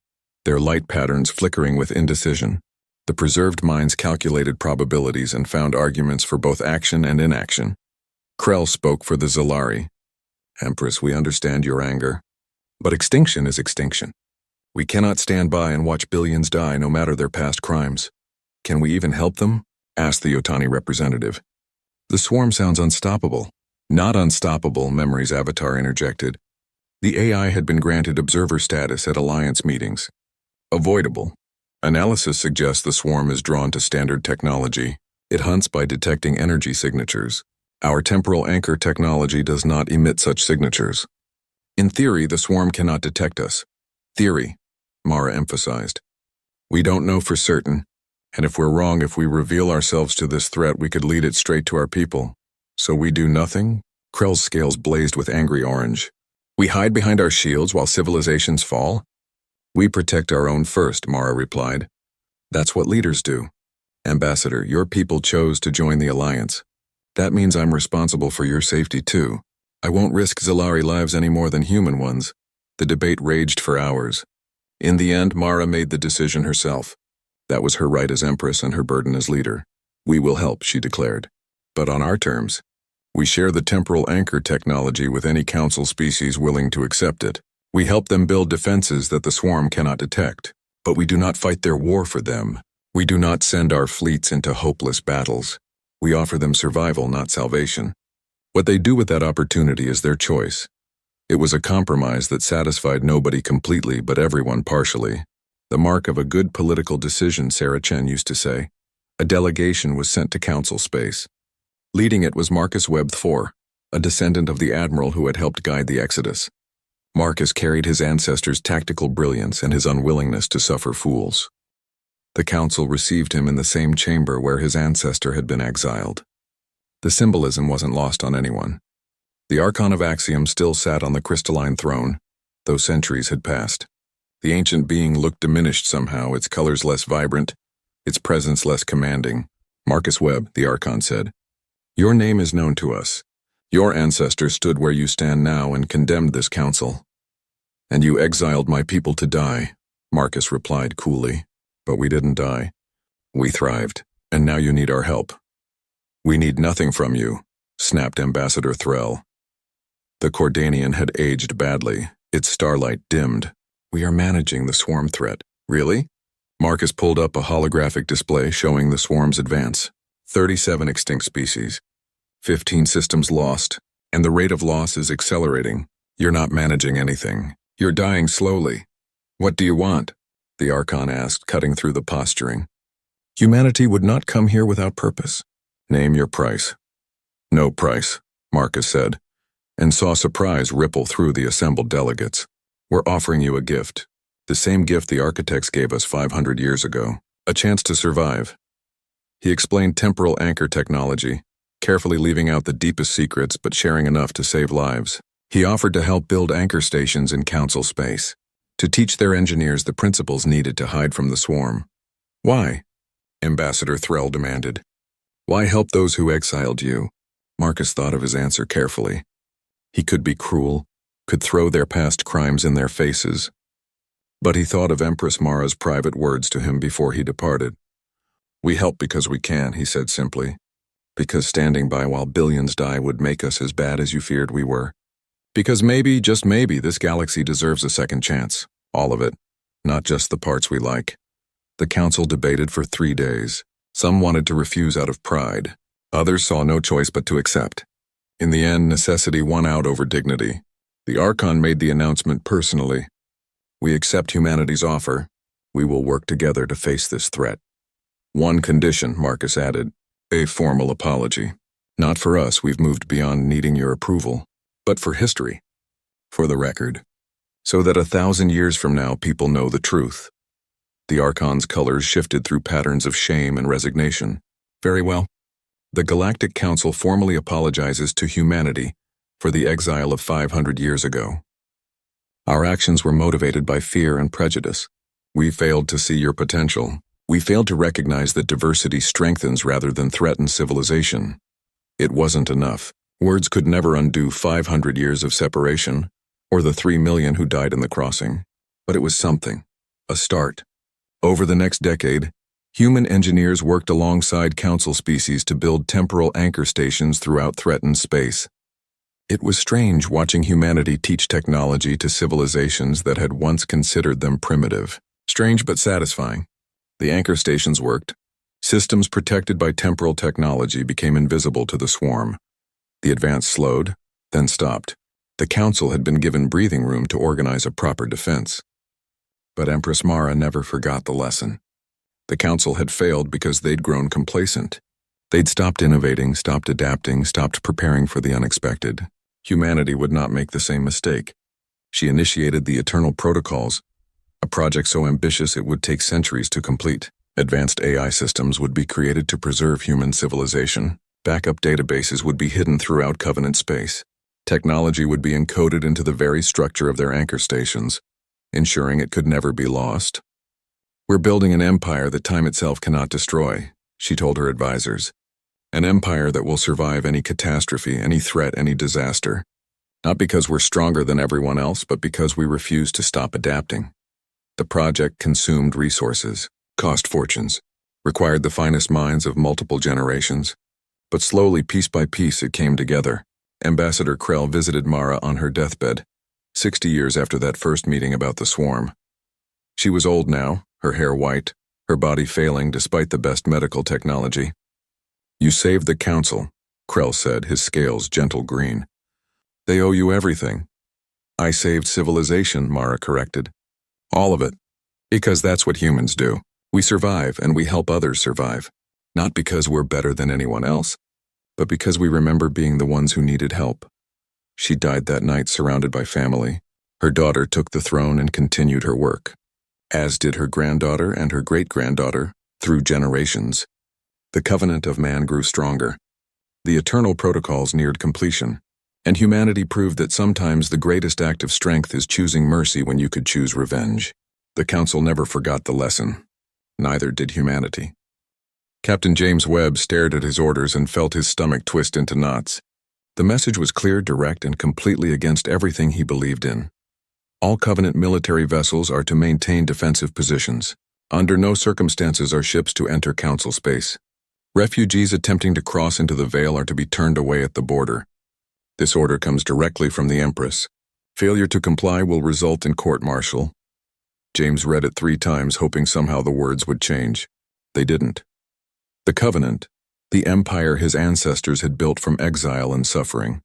their light patterns flickering with indecision. The preserved minds calculated probabilities and found arguments for both action and inaction. Krell spoke for the Zalari. Empress, we understand your anger. But extinction is extinction. We cannot stand by and watch billions die no matter their past crimes. Can we even help them? Asked the Yotani representative. The swarm sounds unstoppable. Not unstoppable, Memory's avatar interjected. The AI had been granted observer status at Alliance meetings. Avoidable. Analysis suggests the swarm is drawn to standard technology. It hunts by detecting energy signatures. Our temporal anchor technology does not emit such signatures. In theory, the swarm cannot detect us. Theory, Mara emphasized. We don't know for certain, and if we're wrong, if we reveal ourselves to this threat, we could lead it straight to our people. So we do nothing? Krell's scales blazed with angry orange. We hide behind our shields while civilizations fall? We protect our own first, Mara replied. That's what leaders do. Ambassador, your people chose to join the Alliance. That means I'm responsible for your safety too. I won't risk Zalari lives any more than human ones. The debate raged for hours. In the end, Mara made the decision herself. That was her right as Empress and her burden as leader. We will help, she declared. But on our terms. We share the temporal anchor technology with any Council species willing to accept it. We help them build defenses that the swarm cannot detect. But we do not fight their war for them. We do not send our fleets into hopeless battles. We offer them survival, not salvation. What they do with that opportunity is their choice. It was a compromise that satisfied nobody completely but everyone partially. The mark of a good political decision, Sarah Chen used to say. A delegation was sent to Council space. Leading it was Marcus Webb IV, a descendant of the admiral who had helped guide the Exodus. Marcus carried his ancestors' tactical brilliance and his unwillingness to suffer fools. The Council received him in the same chamber where his ancestor had been exiled. The symbolism wasn't lost on anyone. The Archon of Axiom still sat on the crystalline throne, though centuries had passed. The ancient being looked diminished somehow, its colors less vibrant, its presence less commanding. Marcus Webb, the Archon said, "Your name is known to us. Your ancestors stood where you stand now and condemned this council. And you exiled my people to die," Marcus replied coolly. "But we didn't die. We thrived, and now you need our help." "We need nothing from you," snapped Ambassador Threll. The Cordanian had aged badly, its starlight dimmed. "We are managing the swarm threat." "Really?" Marcus pulled up a holographic display showing the swarm's advance. 37 extinct species, 15 systems lost, and the rate of loss is accelerating. "You're not managing anything. You're dying slowly. What do you want?" the Archon asked, cutting through the posturing. "Humanity would not come here without purpose." "Name your price." "No price," Marcus said, and saw surprise ripple through the assembled delegates. "We're offering you a gift. The same gift the architects gave us 500 years ago. A chance to survive." He explained temporal anchor technology, carefully leaving out the deepest secrets but sharing enough to save lives. He offered to help build anchor stations in council space, to teach their engineers the principles needed to hide from the swarm. "Why?" Ambassador Threll demanded. "Why help those who exiled you?" Marcus thought of his answer carefully. He could be cruel, could throw their past crimes in their faces. But he thought of Empress Mara's private words to him before he departed. "We help because we can," he said simply. "Because standing by while billions die would make us as bad as you feared we were. Because maybe, just maybe, this galaxy deserves a second chance. All of it, not just the parts we like." The council debated for 3 days. Some wanted to refuse out of pride. Others saw no choice but to accept. In the end, necessity won out over dignity. The Archon made the announcement personally. "We accept humanity's offer. We will work together to face this threat. One condition," Marcus added, "a formal apology. Not for us, we've moved beyond needing your approval, but for history. For the record. So that 1,000 years from now people know the truth." The Archon's colors shifted through patterns of shame and resignation. "Very well. The Galactic Council formally apologizes to humanity for the exile of 500 years ago. Our actions were motivated by fear and prejudice. We failed to see your potential. We failed to recognize that diversity strengthens rather than threatens civilization. It wasn't enough. Words could never undo 500 years of separation, or the 3 million who died in the crossing. But it was something. A start. Over the next decade, human engineers worked alongside council species to build temporal anchor stations throughout threatened space. It was strange watching humanity teach technology to civilizations that had once considered them primitive. Strange but satisfying. The anchor stations worked. Systems protected by temporal technology became invisible to the swarm. The advance slowed, then stopped. The council had been given breathing room to organize a proper defense. But Empress Mara never forgot the lesson. The council had failed because they'd grown complacent. They'd stopped innovating, stopped adapting, stopped preparing for the unexpected. Humanity would not make the same mistake. She initiated the Eternal Protocols, a project so ambitious it would take centuries to complete. Advanced AI systems would be created to preserve human civilization. Backup databases would be hidden throughout Covenant space. Technology would be encoded into the very structure of their anchor stations, ensuring it could never be lost. "We're building an empire that time itself cannot destroy," she told her advisors. "An empire that will survive any catastrophe, any threat, any disaster. Not because we're stronger than everyone else, but because we refuse to stop adapting." The project consumed resources, cost fortunes, required the finest minds of multiple generations. But slowly, piece by piece, it came together. Ambassador Krell visited Mara on her deathbed, 60 years after that first meeting about the swarm. She was old now, her hair white, her body failing despite the best medical technology. "You saved the council," Krell said, his scales gentle green. "They owe you everything." "I saved civilization," Mara corrected. "All of it. Because that's what humans do. We survive and we help others survive. Not because we're better than anyone else, but because we remember being the ones who needed help." She died that night surrounded by family. Her daughter took the throne and continued her work, as did her granddaughter and her great-granddaughter, through generations. The covenant of man grew stronger. The Eternal Protocols neared completion, and humanity proved that sometimes the greatest act of strength is choosing mercy when you could choose revenge. The council never forgot the lesson. Neither did humanity. Captain James Webb stared at his orders and felt his stomach twist into knots. The message was clear, direct, and completely against everything he believed in. All Covenant military vessels are to maintain defensive positions. Under no circumstances are ships to enter Council space. Refugees attempting to cross into the Veil are to be turned away at the border. This order comes directly from the Empress. Failure to comply will result in court-martial. James read it 3 times, hoping somehow the words would change. They didn't. The Covenant, the empire his ancestors had built from exile and suffering,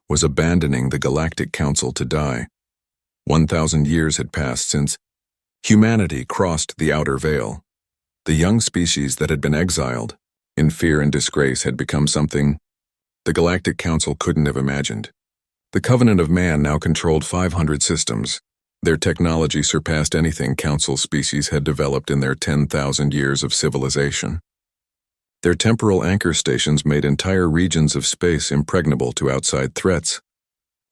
was abandoning the Galactic Council to die. 1,000 years had passed since humanity crossed the outer veil. The young species that had been exiled, in fear and disgrace, had become something the Galactic Council couldn't have imagined. The Covenant of Man now controlled 500 systems. Their technology surpassed anything Council species had developed in their 10,000 years of civilization. Their temporal anchor stations made entire regions of space impregnable to outside threats,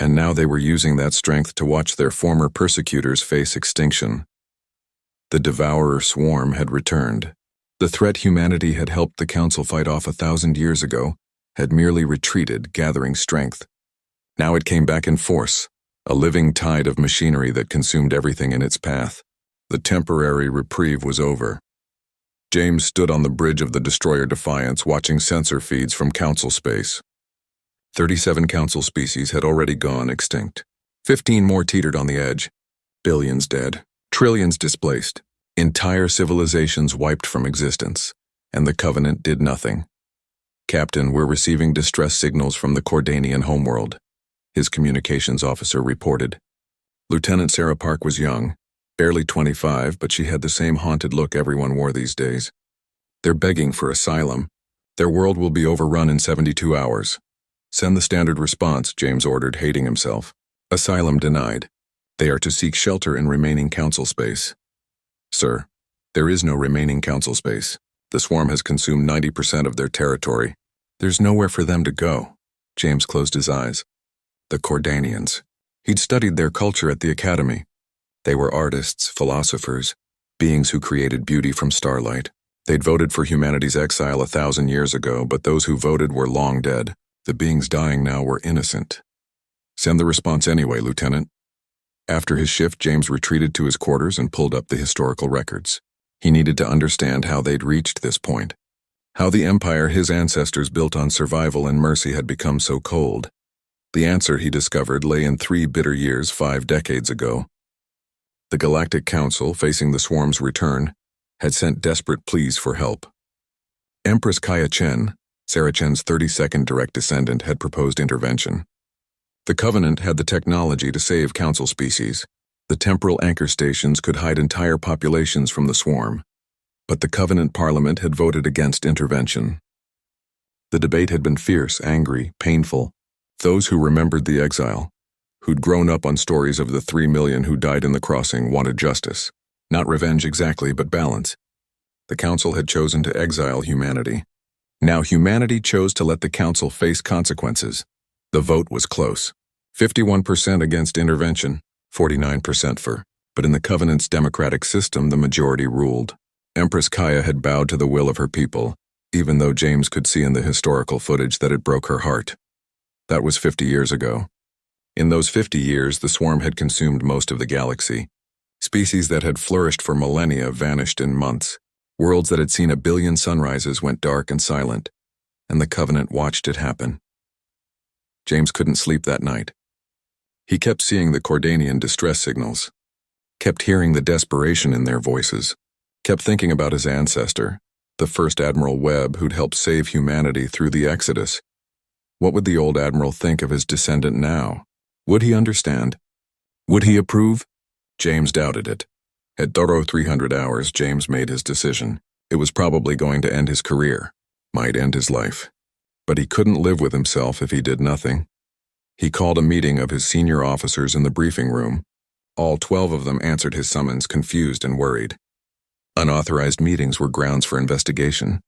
and now they were using that strength to watch their former persecutors face extinction. The Devourer swarm had returned. The threat humanity had helped the Council fight off 1,000 years ago had merely retreated, gathering strength. Now it came back in force, a living tide of machinery that consumed everything in its path. The temporary reprieve was over. James stood on the bridge of the destroyer Defiance, watching sensor feeds from Council space. 37 Council species had already gone extinct. 15 more teetered on the edge. Billions dead. Trillions displaced. Entire civilizations wiped from existence. And the Covenant did nothing. Captain, we're receiving distress signals from the Cordanian homeworld, his communications officer reported. Lieutenant Sarah Park was young, barely 25, but she had the same haunted look everyone wore these days. They're begging for asylum. Their world will be overrun in 72 hours. Send the standard response, James ordered, hating himself. Asylum denied. They are to seek shelter in remaining Council space. Sir, there is no remaining Council space. The swarm has consumed 90% of their territory. There's nowhere for them to go. James closed his eyes. The Cordanians. He'd studied their culture at the Academy. They were artists, philosophers, beings who created beauty from starlight. They'd voted for humanity's exile 1,000 years ago, but those who voted were long dead. The beings dying now were innocent. Send the response anyway, Lieutenant. After his shift, James retreated to his quarters and pulled up the historical records. He needed to understand how they'd reached this point. How the empire his ancestors built on survival and mercy had become so cold. The answer, he discovered, lay in 3 bitter years 5 decades ago. The Galactic Council, facing the swarm's return, had sent desperate pleas for help. Empress Kaya Chen, Sarah Chen's 32nd direct descendant, had proposed intervention. The Covenant had the technology to save Council species. The temporal anchor stations could hide entire populations from the swarm. But the Covenant Parliament had voted against intervention. The debate had been fierce, angry, painful. Those who remembered the exile, who'd grown up on stories of the 3 million who died in the crossing, wanted justice. Not revenge exactly, but balance. The Council had chosen to exile humanity. Now humanity chose to let the Council face consequences. The vote was close. 51% against intervention, 49% for. But in the Covenant's democratic system, the majority ruled. Empress Kaya had bowed to the will of her people, even though James could see in the historical footage that it broke her heart. That was 50 years ago. In those 50 years, the swarm had consumed most of the galaxy. Species that had flourished for millennia vanished in months. Worlds that had seen 1 billion sunrises went dark and silent, and the Covenant watched it happen. James couldn't sleep that night. He kept seeing the Cordanian distress signals, kept hearing the desperation in their voices, kept thinking about his ancestor, the first Admiral Webb who'd helped save humanity through the Exodus. What would the old Admiral think of his descendant now? Would he understand? Would he approve? James doubted it. At thorough 300 hours, James made his decision. It was probably going to end his career, might end his life. But he couldn't live with himself if he did nothing. He called a meeting of his senior officers in the briefing room. All 12 of them answered his summons, confused and worried. Unauthorized meetings were grounds for investigation.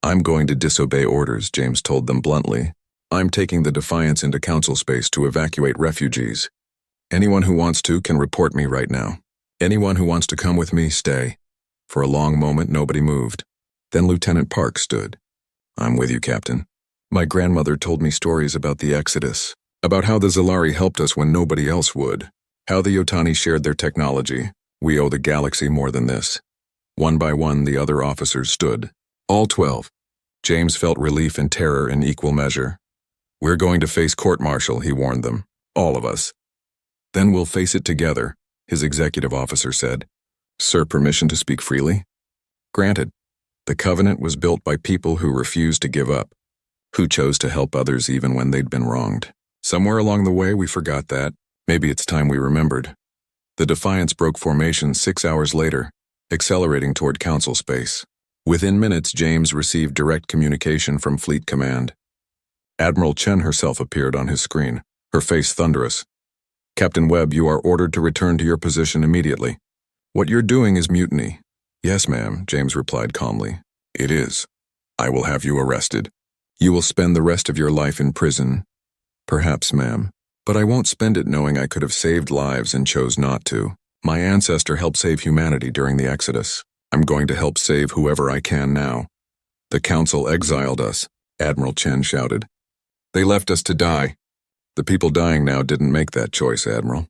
I'm going to disobey orders, James told them bluntly. I'm taking the Defiance into Council space to evacuate refugees. Anyone who wants to can report me right now. Anyone who wants to come with me, stay. For a long moment, nobody moved. Then Lieutenant Park stood. "I'm with you, Captain. My grandmother told me stories about the Exodus, about how the Zalari helped us when nobody else would, how the Yotani shared their technology. We owe the galaxy more than this." One by one, the other officers stood. All 12. James felt relief and terror in equal measure. "We're going to face court-martial," he warned them. "All of us." "Then we'll face it together," his executive officer said. "Sir, permission to speak freely?" "Granted." The Covenant was built by people who refused to give up, who chose to help others even when they'd been wronged. Somewhere along the way, we forgot that. Maybe it's time we remembered. The Defiance broke formation 6 hours later, accelerating toward Council space. Within minutes, James received direct communication from Fleet Command. Admiral Chen herself appeared on his screen, her face thunderous. "Captain Webb, you are ordered to return to your position immediately. What you're doing is mutiny." "Yes, ma'am," James replied calmly. "It is. I will have you arrested. You will spend the rest of your life in prison." "Perhaps, ma'am. But I won't spend it knowing I could have saved lives and chose not to. My ancestor helped save humanity during the Exodus. I'm going to help save whoever I can now." "The Council exiled us," Admiral Chen shouted. "They left us to die." "The people dying now didn't make that choice, Admiral.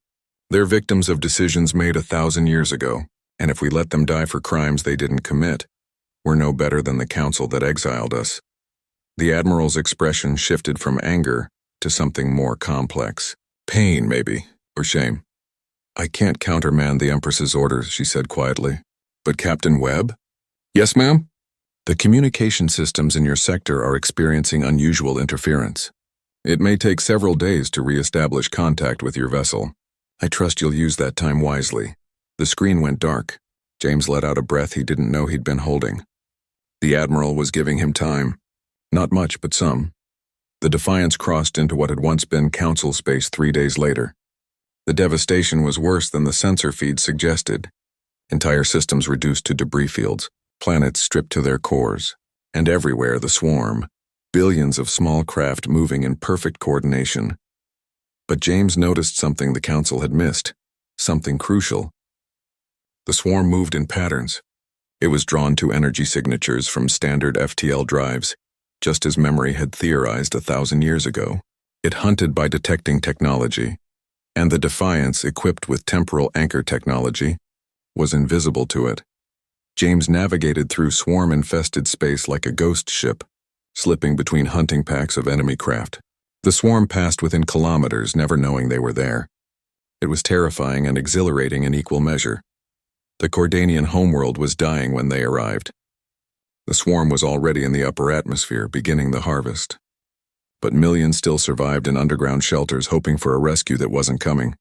They're victims of decisions made 1,000 years ago, and if we let them die for crimes they didn't commit, we're no better than the Council that exiled us." The Admiral's expression shifted from anger to something more complex. Pain, maybe, or shame. "I can't countermand the Empress's orders," she said quietly. "But Captain Webb?" "Yes, ma'am?" "The communication systems in your sector are experiencing unusual interference. It may take several days to re-establish contact with your vessel. I trust you'll use that time wisely." The screen went dark. James let out a breath he didn't know he'd been holding. The Admiral was giving him time. Not much, but some. The Defiance crossed into what had once been Council space 3 days later. The devastation was worse than the sensor feed suggested. Entire systems reduced to debris fields, planets stripped to their cores, and everywhere the swarm, billions of small craft moving in perfect coordination. But James noticed something the Council had missed, something crucial. The swarm moved in patterns. It was drawn to energy signatures from standard FTL drives, just as memory had theorized 1,000 years ago. It hunted by detecting technology, and the Defiance, equipped with temporal anchor technology, was invisible to it. James navigated through swarm-infested space like a ghost ship, slipping between hunting packs of enemy craft. The swarm passed within kilometers, never knowing they were there. It was terrifying and exhilarating in equal measure. The Cordanian homeworld was dying when they arrived. The swarm was already in the upper atmosphere, beginning the harvest. But millions still survived in underground shelters, hoping for a rescue that wasn't coming.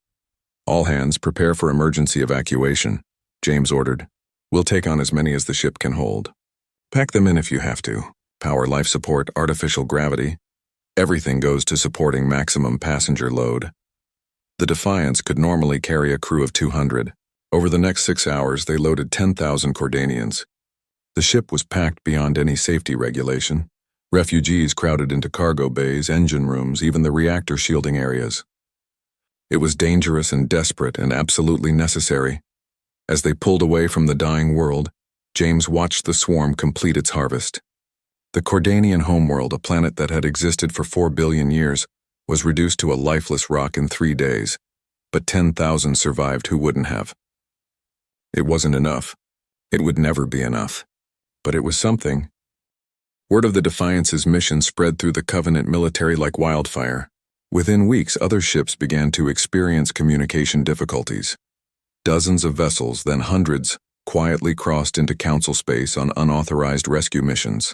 "All hands, prepare for emergency evacuation," James ordered. "We'll take on as many as the ship can hold. Pack them in if you have to. Power, life support, artificial gravity. Everything goes to supporting maximum passenger load." The Defiance could normally carry a crew of 200. Over the next 6 hours, they loaded 10,000 Cordanians. The ship was packed beyond any safety regulation. Refugees crowded into cargo bays, engine rooms, even the reactor shielding areas. It was dangerous and desperate and absolutely necessary. As they pulled away from the dying world, James watched the swarm complete its harvest. The Cordanian homeworld, a planet that had existed for 4 billion years, was reduced to a lifeless rock in 3 days, but 10,000 survived who wouldn't have. It wasn't enough. It would never be enough. But it was something. Word of the Defiance's mission spread through the Covenant military like wildfire. Within weeks, other ships began to experience communication difficulties. Dozens of vessels, then hundreds, quietly crossed into Council space on unauthorized rescue missions.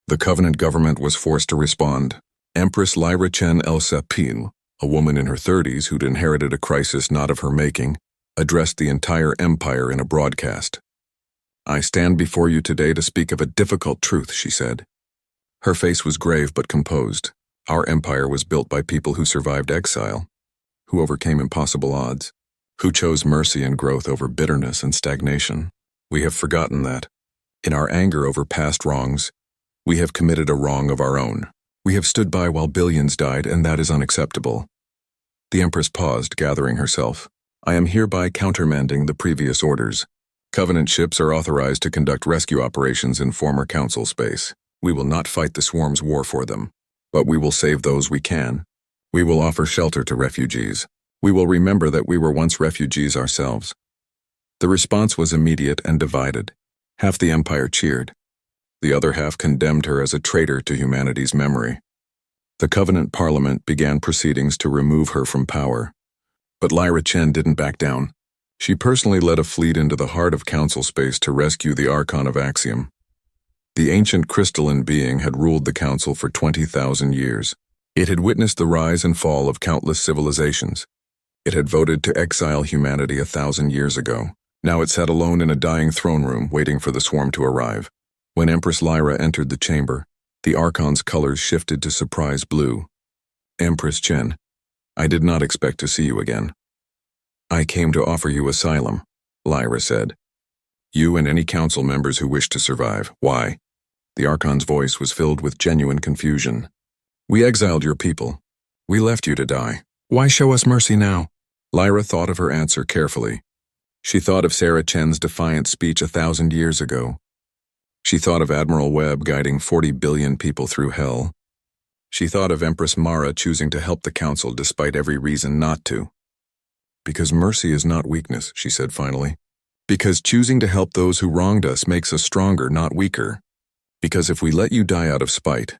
The Covenant government was forced to respond. Empress Lyra Chen Elsa Pil, a woman in her 30s who'd inherited a crisis not of her making, addressed the entire empire in a broadcast. "I stand before you today to speak of a difficult truth," she said. Her face was grave but composed. "Our empire was built by people who survived exile, who overcame impossible odds, who chose mercy and growth over bitterness and stagnation. We have forgotten that. In our anger over past wrongs, we have committed a wrong of our own. We have stood by while billions died, and that is unacceptable." The Empress paused, gathering herself. "I am hereby countermanding the previous orders. Covenant ships are authorized to conduct rescue operations in former Council space. We will not fight the Swarm's war for them, but we will save those we can. We will offer shelter to refugees. We will remember that we were once refugees ourselves. The response was immediate and divided. Half the Empire cheered. The other half condemned her as a traitor to humanity's memory. The Covenant Parliament began proceedings to remove her from power. But Lyra Chen didn't back down. She personally led a fleet into the heart of Council space to rescue the Archon of Axiom. The ancient crystalline being had ruled the Council for 20,000 years. It had witnessed the rise and fall of countless civilizations. It had voted to exile humanity 1,000 years ago. Now it sat alone in a dying throne room waiting for the swarm to arrive. When Empress Lyra entered the chamber, the Archon's colors shifted to surprise blue. Empress Chen, I did not expect to see you again. I came to offer you asylum, Lyra said. You and any council members who wish to survive. Why? The Archon's voice was filled with genuine confusion. We exiled your people. We left you to die. Why show us mercy now? Lyra thought of her answer carefully. She thought of Sarah Chen's defiant speech 1,000 years ago. She thought of Admiral Webb guiding 40 billion people through hell. She thought of Empress Mara choosing to help the Council despite every reason not to. Because mercy is not weakness, she said finally. Because choosing to help those who wronged us makes us stronger, not weaker. Because if we let you die out of spite,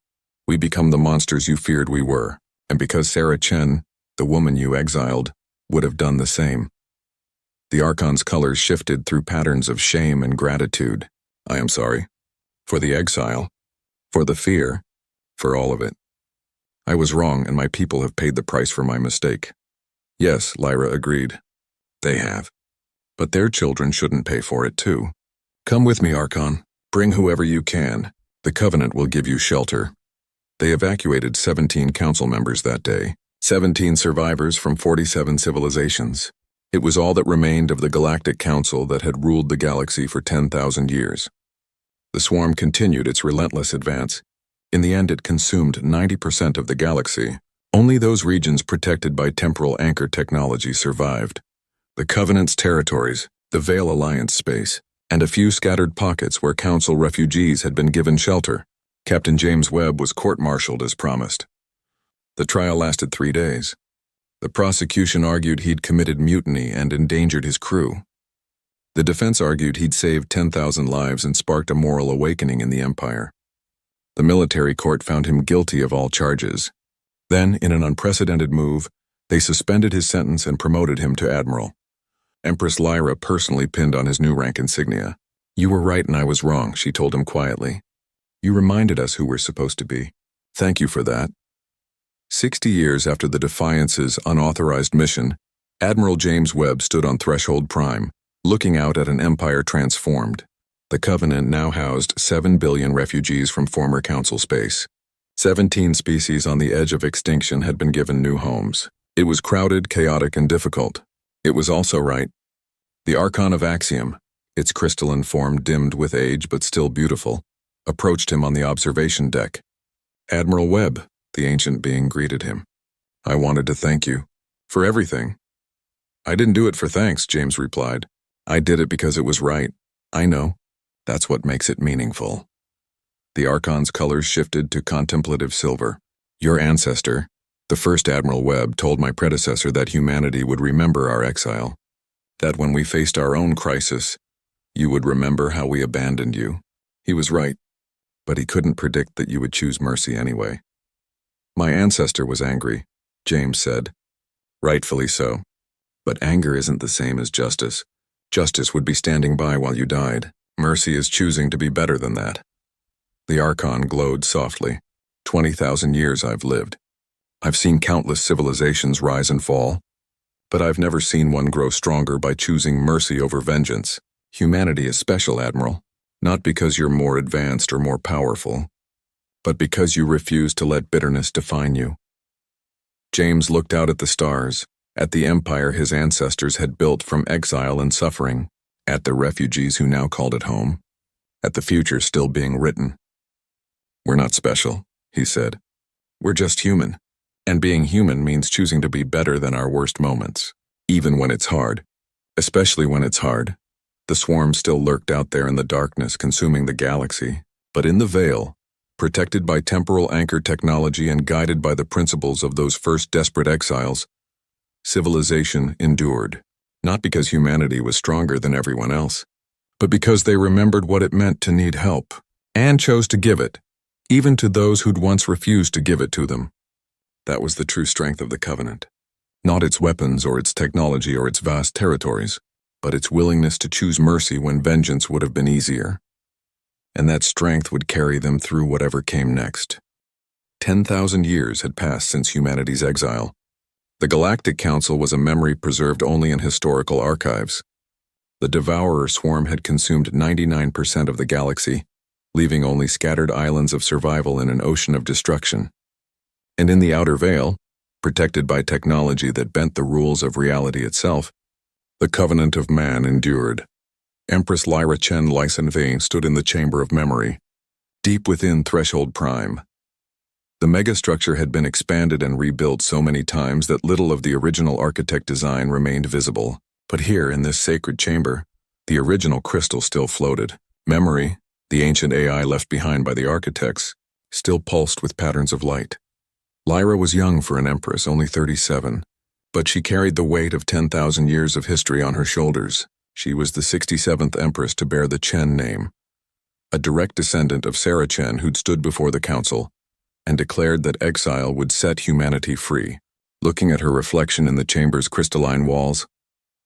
we become the monsters you feared we were. And because Sarah Chen, the woman you exiled, would have done the same. The Archon's colors shifted through patterns of shame and gratitude. I am sorry. For the exile. For the fear. For all of it. I was wrong, and my people have paid the price for my mistake. Yes, Lyra agreed. They have. But their children shouldn't pay for it too. Come with me, Archon. Bring whoever you can. The Covenant will give you shelter. They evacuated 17 council members that day. 17 survivors from 47 civilizations. It was all that remained of the Galactic Council that had ruled the galaxy for 10,000 years. The swarm continued its relentless advance. In the end, it consumed 90% of the galaxy. Only those regions protected by temporal anchor technology survived. The Covenant's territories, the Veil Alliance space, and a few scattered pockets where Council refugees had been given shelter. Captain James Webb was court-martialed as promised. The trial lasted 3 days. The prosecution argued he'd committed mutiny and endangered his crew. The defense argued he'd saved 10,000 lives and sparked a moral awakening in the Empire. The military court found him guilty of all charges. Then, in an unprecedented move, they suspended his sentence and promoted him to admiral. Empress Lyra personally pinned on his new rank insignia. You were right and I was wrong, she told him quietly. You reminded us who we're supposed to be. Thank you for that. 60 years after the Defiance's unauthorized mission, Admiral James Webb stood on Threshold Prime, looking out at an empire transformed. The Covenant now housed 7 billion refugees from former Council space. 17 species on the edge of extinction had been given new homes. It was crowded, chaotic, and difficult. It was also right. The Archon of Axiom, its crystalline form dimmed with age but still beautiful, approached him on the observation deck. Admiral Webb, the ancient being greeted him. I wanted to thank you. For everything. I didn't do it for thanks, James replied. I did it because it was right. I know. That's what makes it meaningful. The Archon's colors shifted to contemplative silver. Your ancestor, the first Admiral Webb, told my predecessor that humanity would remember our exile. That when we faced our own crisis, you would remember how we abandoned you. He was right, but he couldn't predict that you would choose mercy anyway. My ancestor was angry, James said. Rightfully so. But anger isn't the same as justice. Justice would be standing by while you died. Mercy is choosing to be better than that. The Archon glowed softly. 20,000 years I've lived. I've seen countless civilizations rise and fall, but I've never seen one grow stronger by choosing mercy over vengeance. Humanity is special, Admiral, not because you're more advanced or more powerful, but because you refuse to let bitterness define you. James looked out at the stars, at the empire his ancestors had built from exile and suffering, at the refugees who now called it home, at the future still being written. We're not special, he said. We're just human, and being human means choosing to be better than our worst moments, even when it's hard. Especially when it's hard. The swarm still lurked out there in the darkness, consuming the galaxy. But in the veil, protected by temporal anchor technology and guided by the principles of those first desperate exiles, civilization endured. Not because humanity was stronger than everyone else, but because they remembered what it meant to need help, and chose to give it, even to those who'd once refused to give it to them. That was the true strength of the Covenant. Not its weapons or its technology or its vast territories, but its willingness to choose mercy when vengeance would have been easier. And that strength would carry them through whatever came next. 10,000 years had passed since humanity's exile. The Galactic Council was a memory preserved only in historical archives. The Devourer swarm had consumed 99% of the galaxy, leaving only scattered islands of survival in an ocean of destruction. And in the outer veil, protected by technology that bent the rules of reality itself, the Covenant of Man endured. Empress Lyra Chen Lysenvane stood in the Chamber of Memory, deep within Threshold Prime. The megastructure had been expanded and rebuilt so many times that little of the original architect design remained visible. But here, in this sacred chamber, the original crystal still floated. Memory, the ancient AI left behind by the architects, still pulsed with patterns of light. Lyra was young for an empress, only 37, but she carried the weight of 10,000 years of history on her shoulders. She was the 67th empress to bear the Chen name, a direct descendant of Sarah Chen who'd stood before the council and declared that exile would set humanity free. Looking at her reflection in the chamber's crystalline walls,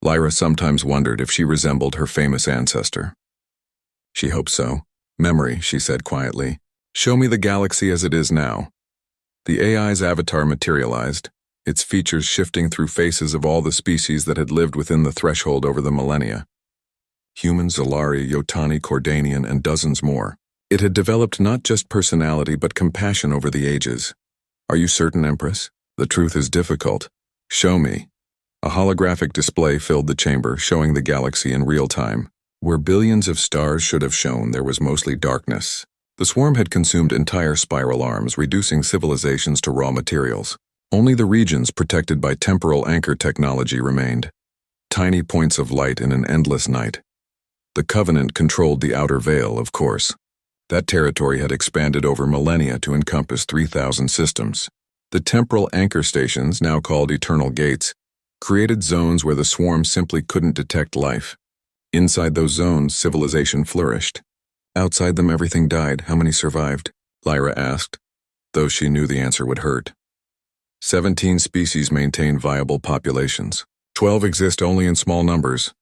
Lyra sometimes wondered if she resembled her famous ancestor. She hoped so. Memory, she said quietly, show me the galaxy as it is now. The AI's avatar materialized, its features shifting through faces of all the species that had lived within the threshold over the millennia. Humans, Zolari, Yotani, Cordanian, and dozens more. It had developed not just personality but compassion over the ages. Are you certain, Empress? The truth is difficult. Show me. A holographic display filled the chamber, showing the galaxy in real time. Where billions of stars should have shone, there was mostly darkness. The swarm had consumed entire spiral arms, reducing civilizations to raw materials. Only the regions protected by temporal anchor technology remained. Tiny points of light in an endless night. The Covenant controlled the outer veil, of course. That territory had expanded over millennia to encompass 3,000 systems. The temporal anchor stations, now called eternal gates, created zones where the swarm simply couldn't detect life. Inside those zones, civilization flourished. Outside them, everything died. How many survived? Lyra asked, though she knew the answer would hurt. 17 species maintain viable populations. 12 exist only in small numbers.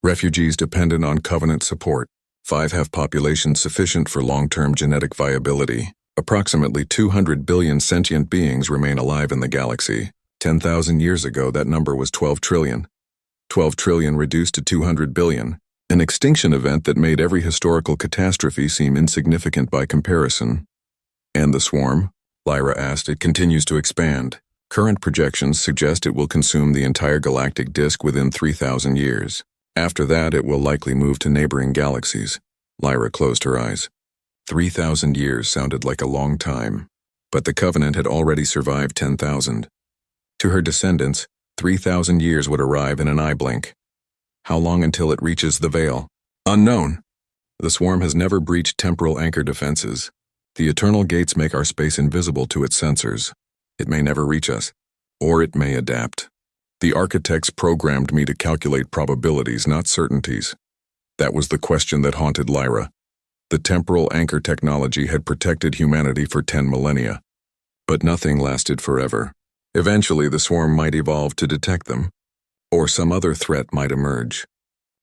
Refugees dependent on Covenant support. 5 have populations sufficient for long-term genetic viability. Approximately 200 billion sentient beings remain alive in the galaxy. 10,000 years ago, that number was 12 trillion. 12 trillion reduced to 200 billion. An extinction event that made every historical catastrophe seem insignificant by comparison. And the swarm? Lyra asked. It continues to expand. Current projections suggest it will consume the entire galactic disk within 3,000 years. After that, it will likely move to neighboring galaxies. Lyra closed her eyes. 3,000 years sounded like a long time, but the Covenant had already survived 10,000. To her descendants, 3,000 years would arrive in an eye blink. How long until it reaches the veil? Unknown. The swarm has never breached temporal anchor defenses. The eternal gates make our space invisible to its sensors. It may never reach us, or it may adapt. The architects programmed me to calculate probabilities, not certainties. That was the question that haunted Lyra. The temporal anchor technology had protected humanity for 10 millennia. But nothing lasted forever. Eventually, the swarm might evolve to detect them, or some other threat might emerge.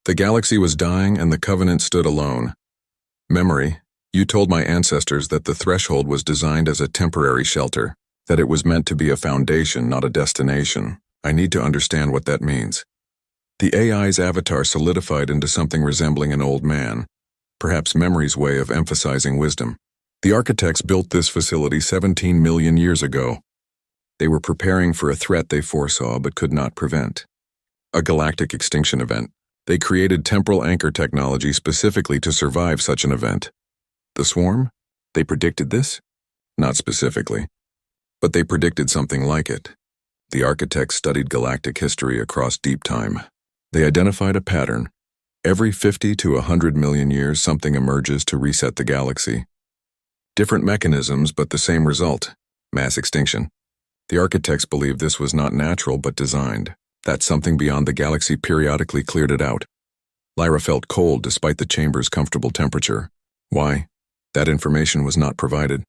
The galaxy was dying and the Covenant stood alone. Memory, you told my ancestors that the threshold was designed as a temporary shelter, that it was meant to be a foundation, not a destination. I need to understand what that means. The AI's avatar solidified into something resembling an old man, perhaps Memory's way of emphasizing wisdom. The architects built this facility 17 million years ago. They were preparing for a threat they foresaw but could not prevent. A galactic extinction event. They created temporal anchor technology specifically to survive such an event. The swarm? They predicted this? Not specifically. But they predicted something like it. The architects studied galactic history across deep time. They identified a pattern. Every 50 to 100 million years, something emerges to reset the galaxy. Different mechanisms, but the same result: mass extinction. The architects believed this was not natural but designed, that something beyond the galaxy periodically cleared it out. Lyra felt cold despite the chamber's comfortable temperature. Why? That information was not provided.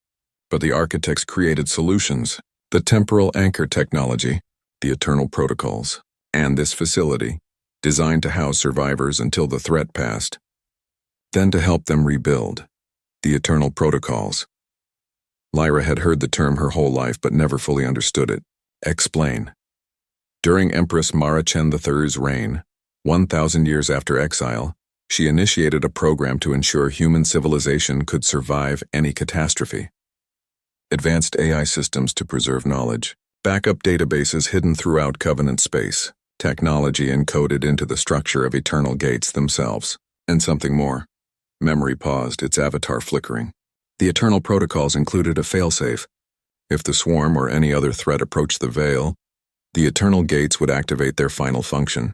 But the architects created solutions: the temporal anchor technology, the eternal protocols, and this facility, designed to house survivors until the threat passed. Then to help them rebuild: the eternal protocols. Lyra had heard the term her whole life but never fully understood it. Explain. During Empress Mara Chen III's reign, 1,000 years after exile, she initiated a program to ensure human civilization could survive any catastrophe. Advanced AI systems to preserve knowledge, backup databases hidden throughout Covenant space, technology encoded into the structure of eternal gates themselves, and something more. Memory paused, its avatar flickering. The eternal protocols included a failsafe. If the swarm or any other threat approached the veil, the eternal gates would activate their final function.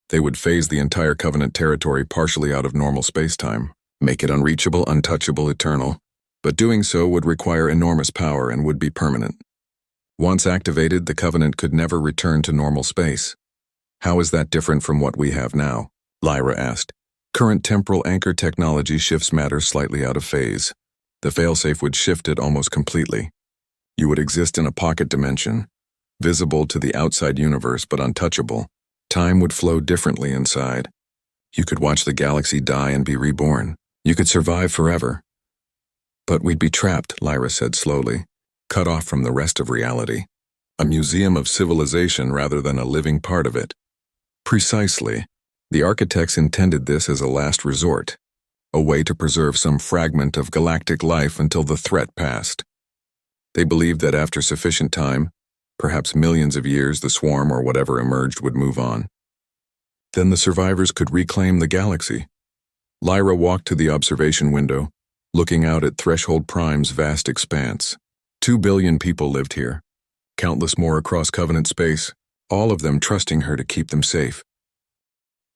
They would phase the entire Covenant territory partially out of normal space-time, make it unreachable, untouchable, eternal. But doing so would require enormous power and would be permanent. Once activated, the Covenant could never return to normal space. How is that different from what we have now? Lyra asked. Current temporal anchor technology shifts matter slightly out of phase. The failsafe would shift it almost completely. You would exist in a pocket dimension, visible to the outside universe but untouchable. Time would flow differently inside. You could watch the galaxy die and be reborn. You could survive forever. But we'd be trapped, Lyra said slowly, cut off from the rest of reality. A museum of civilization rather than a living part of it. Precisely. The architects intended this as a last resort, a way to preserve some fragment of galactic life until the threat passed. They believed that after sufficient time, perhaps millions of years, the swarm or whatever emerged would move on. Then the survivors could reclaim the galaxy. Lyra walked to the observation window, looking out at Threshold Prime's vast expanse. 2 billion people lived here, countless more across Covenant space, all of them trusting her to keep them safe.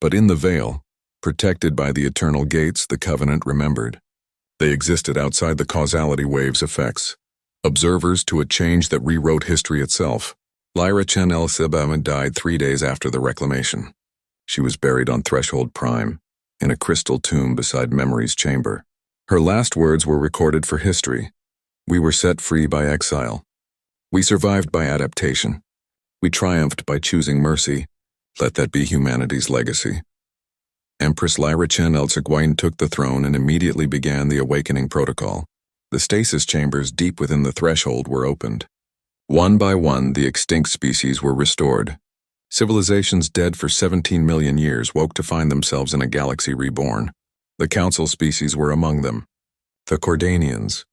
But in the veil, protected by the eternal gates, the Covenant remembered. They existed outside the causality wave's effects, observers to a change that rewrote history itself. Lyra Chen El-Sebama died 3 days after the reclamation. She was buried on Threshold Prime, in a crystal tomb beside Memory's chamber. Her last words were recorded for history. We were set free by exile. We survived by adaptation. We triumphed by choosing mercy. Let that be humanity's legacy. Empress Lyra Chen El-Sebama took the throne and immediately began the awakening protocol. The stasis chambers deep within the threshold were opened. One by one, the extinct species were restored. Civilizations dead for 17 million years woke to find themselves in a galaxy reborn. The council species were among them. The Cordanians,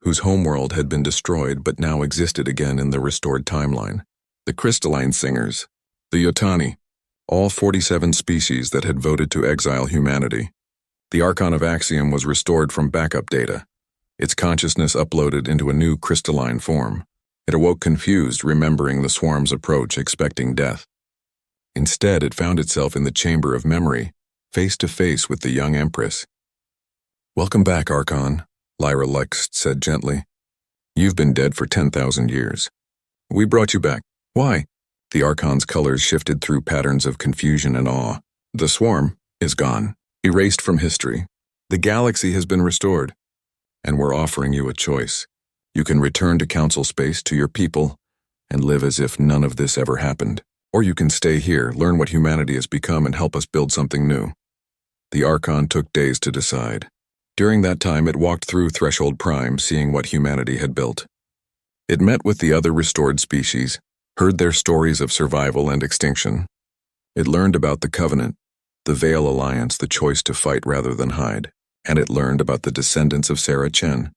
whose homeworld had been destroyed but now existed again in the restored timeline. The crystalline singers, the Yotani, all 47 species that had voted to exile humanity. The Archon of Axiom was restored from backup data, its consciousness uploaded into a new crystalline form. It awoke confused, remembering the swarm's approach, expecting death. Instead, it found itself in the chamber of memory, face to face with the young Empress. Welcome back, Archon, Lyra Lux said gently. You've been dead for 10,000 years. We brought you back. Why? The Archon's colors shifted through patterns of confusion and awe. The swarm is gone, erased from history. The galaxy has been restored. And we're offering you a choice. You can return to council space, to your people, and live as if none of this ever happened. Or you can stay here, learn what humanity has become, and help us build something new. The Archon took days to decide. During that time, it walked through Threshold Prime, seeing what humanity had built. It met with the other restored species, heard their stories of survival and extinction. It learned about the Covenant, the Veil Alliance, the choice to fight rather than hide. And it learned about the descendants of Sarah Chen,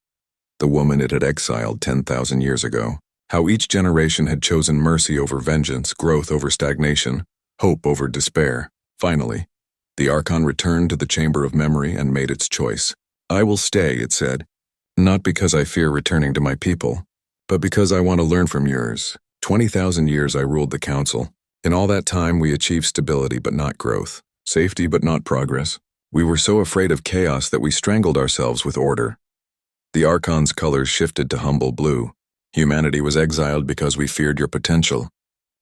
the woman it had exiled 10,000 years ago. How each generation had chosen mercy over vengeance, growth over stagnation, hope over despair. Finally, the Archon returned to the chamber of memory and made its choice. I will stay, it said, not because I fear returning to my people, but because I want to learn from yours. 20,000 years I ruled the council. In all that time we achieved stability but not growth. Safety but not progress. We were so afraid of chaos that we strangled ourselves with order. The Archon's colors shifted to humble blue. Humanity was exiled because we feared your potential.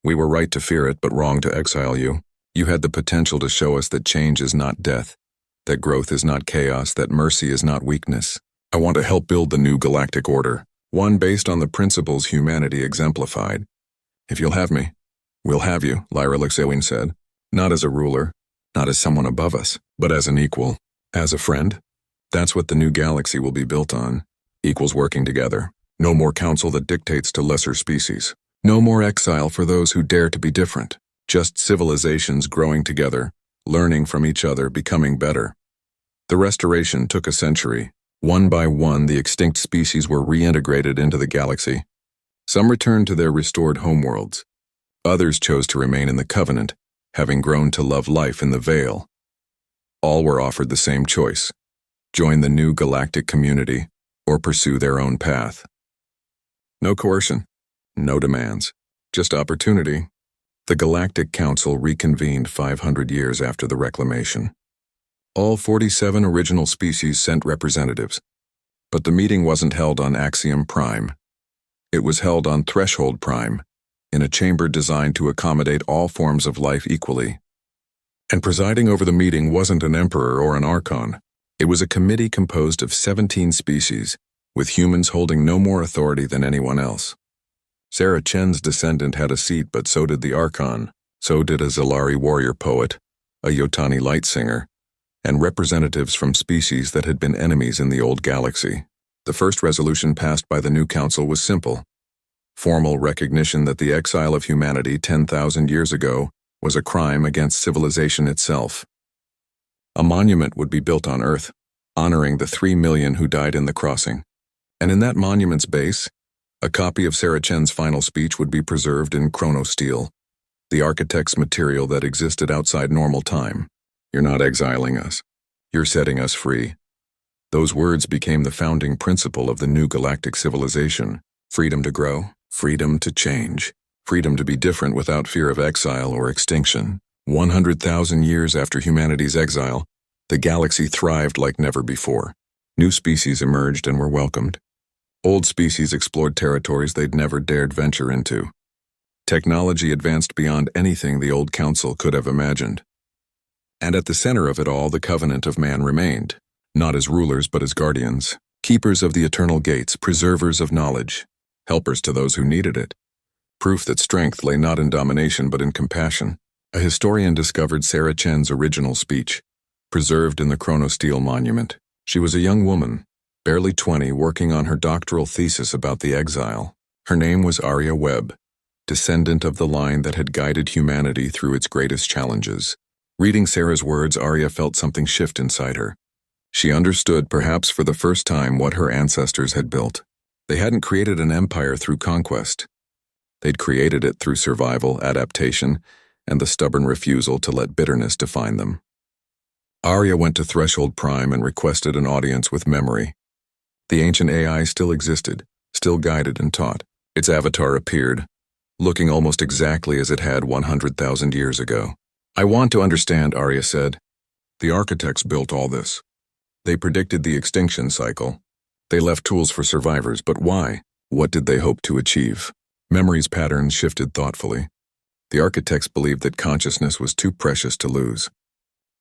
We were right to fear it, but wrong to exile you. You had the potential to show us that change is not death, that growth is not chaos, that mercy is not weakness. I want to help build the new galactic order, one based on the principles humanity exemplified. If you'll have me, we'll have you, Lyra Luxewin said. Not as a ruler, not as someone above us, but as an equal, as a friend. That's what the new galaxy will be built on. Equals working together. No more council that dictates to lesser species. No more exile for those who dare to be different. Just civilizations growing together, learning from each other, becoming better. The restoration took a century. One by one, the extinct species were reintegrated into the galaxy. Some returned to their restored homeworlds. Others chose to remain in the Covenant, having grown to love life in the Veil. All were offered the same choice: join the new galactic community or pursue their own path. No coercion, no demands, just opportunity. The Galactic Council reconvened 500 years after the reclamation. All 47 original species sent representatives, but the meeting wasn't held on Axiom Prime. It was held on Threshold Prime, in a chamber designed to accommodate all forms of life equally. And presiding over the meeting wasn't an emperor or an archon. It was a committee composed of 17 species, with humans holding no more authority than anyone else. Sarah Chen's descendant had a seat, but so did the archon. So did a Zalari warrior poet, a Yotani light singer, and representatives from species that had been enemies in the old galaxy. The first resolution passed by the new council was simple: formal recognition that the exile of humanity 10,000 years ago was a crime against civilization itself. A monument would be built on Earth, honoring the 3 million who died in the crossing. And in that monument's base, a copy of Sarah Chen's final speech would be preserved in chronosteel, the architect's material that existed outside normal time. You're not exiling us. You're setting us free. Those words became the founding principle of the new galactic civilization: freedom to grow, freedom to change, freedom to be different without fear of exile or extinction. 100,000 years after humanity's exile, the galaxy thrived like never before. New species emerged and were welcomed. Old species explored territories they'd never dared venture into. Technology advanced beyond anything the old council could have imagined. And at the center of it all, the covenant of man remained, not as rulers but as guardians, keepers of the eternal gates, preservers of knowledge, helpers to those who needed it. Proof that strength lay not in domination but in compassion. A historian discovered Sarah Chen's original speech, preserved in the chronosteel monument. She was a young woman, barely 20, working on her doctoral thesis about the exile. Her name was Arya Webb, descendant of the line that had guided humanity through its greatest challenges. Reading Sarah's words, Arya felt something shift inside her. She understood, perhaps for the first time, what her ancestors had built. They hadn't created an empire through conquest. They'd created it through survival, adaptation, and the stubborn refusal to let bitterness define them. Arya went to Threshold Prime and requested an audience with memory. The ancient AI still existed, still guided and taught. Its avatar appeared, looking almost exactly as it had 100,000 years ago. "I want to understand," Arya said. "The architects built all this. They predicted the extinction cycle. They left tools for survivors, but why? What did they hope to achieve?" Memory's patterns shifted thoughtfully. The architects believed that consciousness was too precious to lose.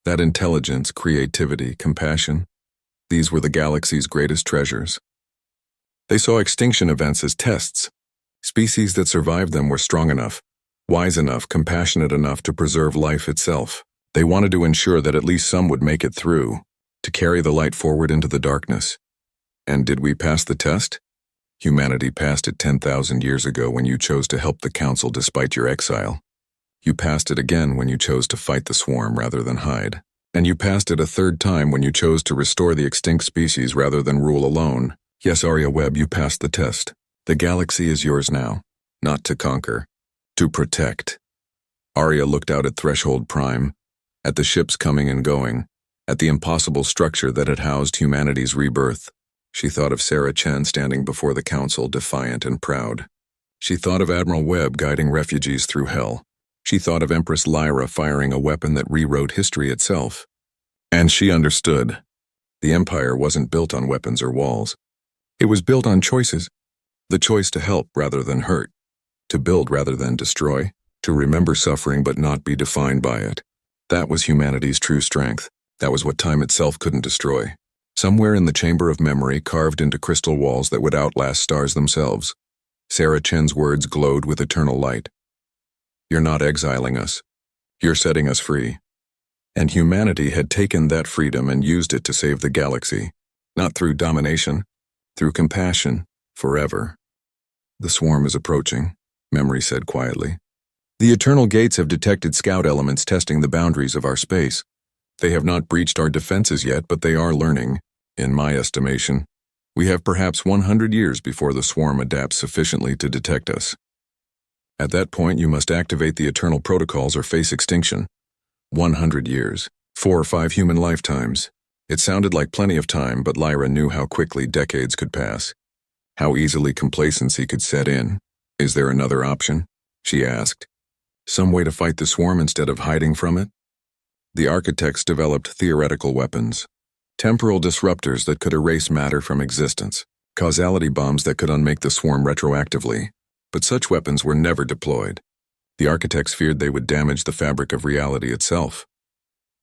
That intelligence, creativity, compassion, these were the galaxy's greatest treasures. They saw extinction events as tests. Species that survived them were strong enough, wise enough, compassionate enough to preserve life itself. They wanted to ensure that at least some would make it through, to carry the light forward into the darkness. And did we pass the test? Humanity passed it 10,000 years ago when you chose to help the Council despite your exile. You passed it again when you chose to fight the swarm rather than hide. And you passed it a third time when you chose to restore the extinct species rather than rule alone. Yes, Arya Webb, you passed the test. The galaxy is yours now, not to conquer, to protect. Arya looked out at Threshold Prime, at the ships coming and going, at the impossible structure that had housed humanity's rebirth. She thought of Sarah Chen standing before the Council, defiant and proud. She thought of Admiral Webb guiding refugees through hell. She thought of Empress Lyra firing a weapon that rewrote history itself. And she understood. The Empire wasn't built on weapons or walls. It was built on choices. The choice to help rather than hurt, to build rather than destroy, to remember suffering but not be defined by it. That was humanity's true strength. That was what time itself couldn't destroy. Somewhere in the chamber of memory, carved into crystal walls that would outlast stars themselves, Sarah Chen's words glowed with eternal light. You're not exiling us. You're setting us free. And humanity had taken that freedom and used it to save the galaxy, not through domination, through compassion, forever. The swarm is approaching, memory said quietly. The eternal gates have detected scout elements testing the boundaries of our space. They have not breached our defenses yet, but they are learning, in my estimation. We have perhaps 100 years before the swarm adapts sufficiently to detect us. At that point, you must activate the eternal protocols or face extinction. 100 years, 4 or 5 human lifetimes. It sounded like plenty of time, but Lyra knew how quickly decades could pass. How easily complacency could set in. Is there another option? She asked. Some way to fight the swarm instead of hiding from it? The architects developed theoretical weapons. Temporal disruptors that could erase matter from existence. Causality bombs that could unmake the swarm retroactively. But such weapons were never deployed. The architects feared they would damage the fabric of reality itself.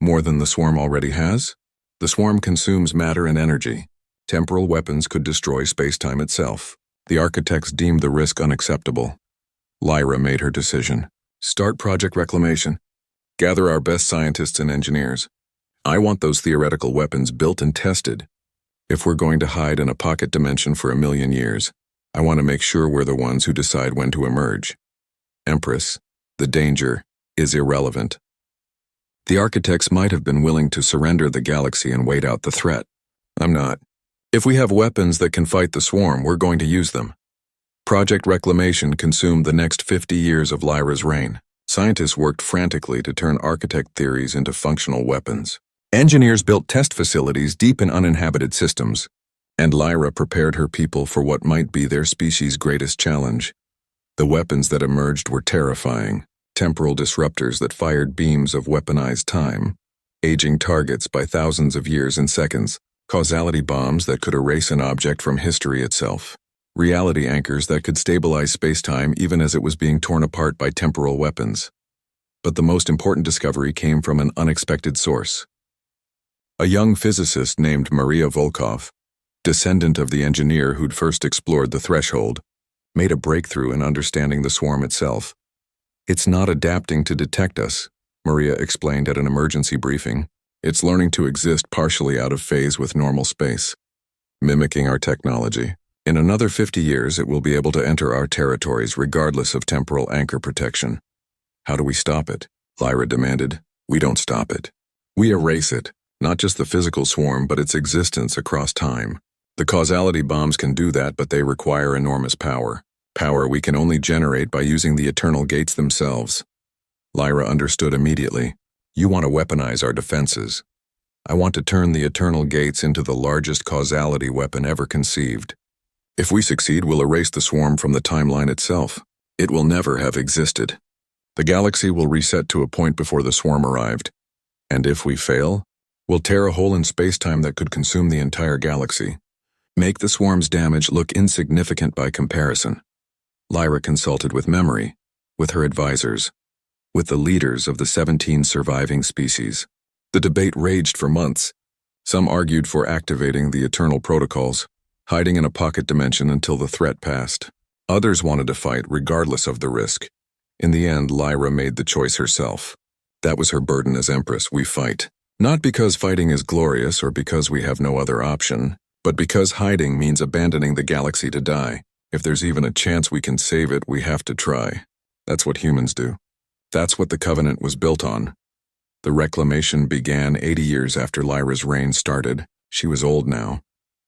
More than the swarm already has? The swarm consumes matter and energy. Temporal weapons could destroy space-time itself. The architects deemed the risk unacceptable. Lyra made her decision. Start Project Reclamation. Gather our best scientists and engineers. I want those theoretical weapons built and tested. If we're going to hide in a pocket dimension for 1,000,000 years, I want to make sure we're the ones who decide when to emerge. Empress, the danger is irrelevant. The architects might have been willing to surrender the galaxy and wait out the threat. I'm not. If we have weapons that can fight the swarm, we're going to use them. Project Reclamation consumed the next 50 years of Lyra's reign. Scientists worked frantically to turn architect theories into functional weapons. Engineers built test facilities deep in uninhabited systems. And Lyra prepared her people for what might be their species' greatest challenge. The weapons that emerged were terrifying. Temporal disruptors that fired beams of weaponized time, aging targets by thousands of years and seconds, causality bombs that could erase an object from history itself, reality anchors that could stabilize space-time even as it was being torn apart by temporal weapons. But the most important discovery came from an unexpected source. A young physicist named Maria Volkov, descendant of the engineer who'd first explored the threshold, made a breakthrough in understanding the swarm itself. It's not adapting to detect us, Maria explained at an emergency briefing. It's learning to exist partially out of phase with normal space, mimicking our technology. In another 50 years, it will be able to enter our territories regardless of temporal anchor protection. How do we stop it? Lyra demanded. We don't stop it. We erase it, not just the physical swarm, but its existence across time. The causality bombs can do that, but they require enormous power. Power we can only generate by using the eternal gates themselves. Lyra understood immediately. You want to weaponize our defenses. I want to turn the eternal gates into the largest causality weapon ever conceived. If we succeed, we'll erase the swarm from the timeline itself. It will never have existed. The galaxy will reset to a point before the swarm arrived. And if we fail, we'll tear a hole in space-time that could consume the entire galaxy. Make the swarm's damage look insignificant by comparison. Lyra consulted with memory, with her advisors, with the leaders of the 17 surviving species. The debate raged for months. Some argued for activating the eternal protocols, hiding in a pocket dimension until the threat passed. Others wanted to fight regardless of the risk. In the end, Lyra made the choice herself. That was her burden as Empress. We fight. Not because fighting is glorious or because we have no other option, but because hiding means abandoning the galaxy to die. If there's even a chance we can save it, we have to try. That's what humans do. That's what the Covenant was built on. The reclamation began 80 years after Lyra's reign started. She was old now,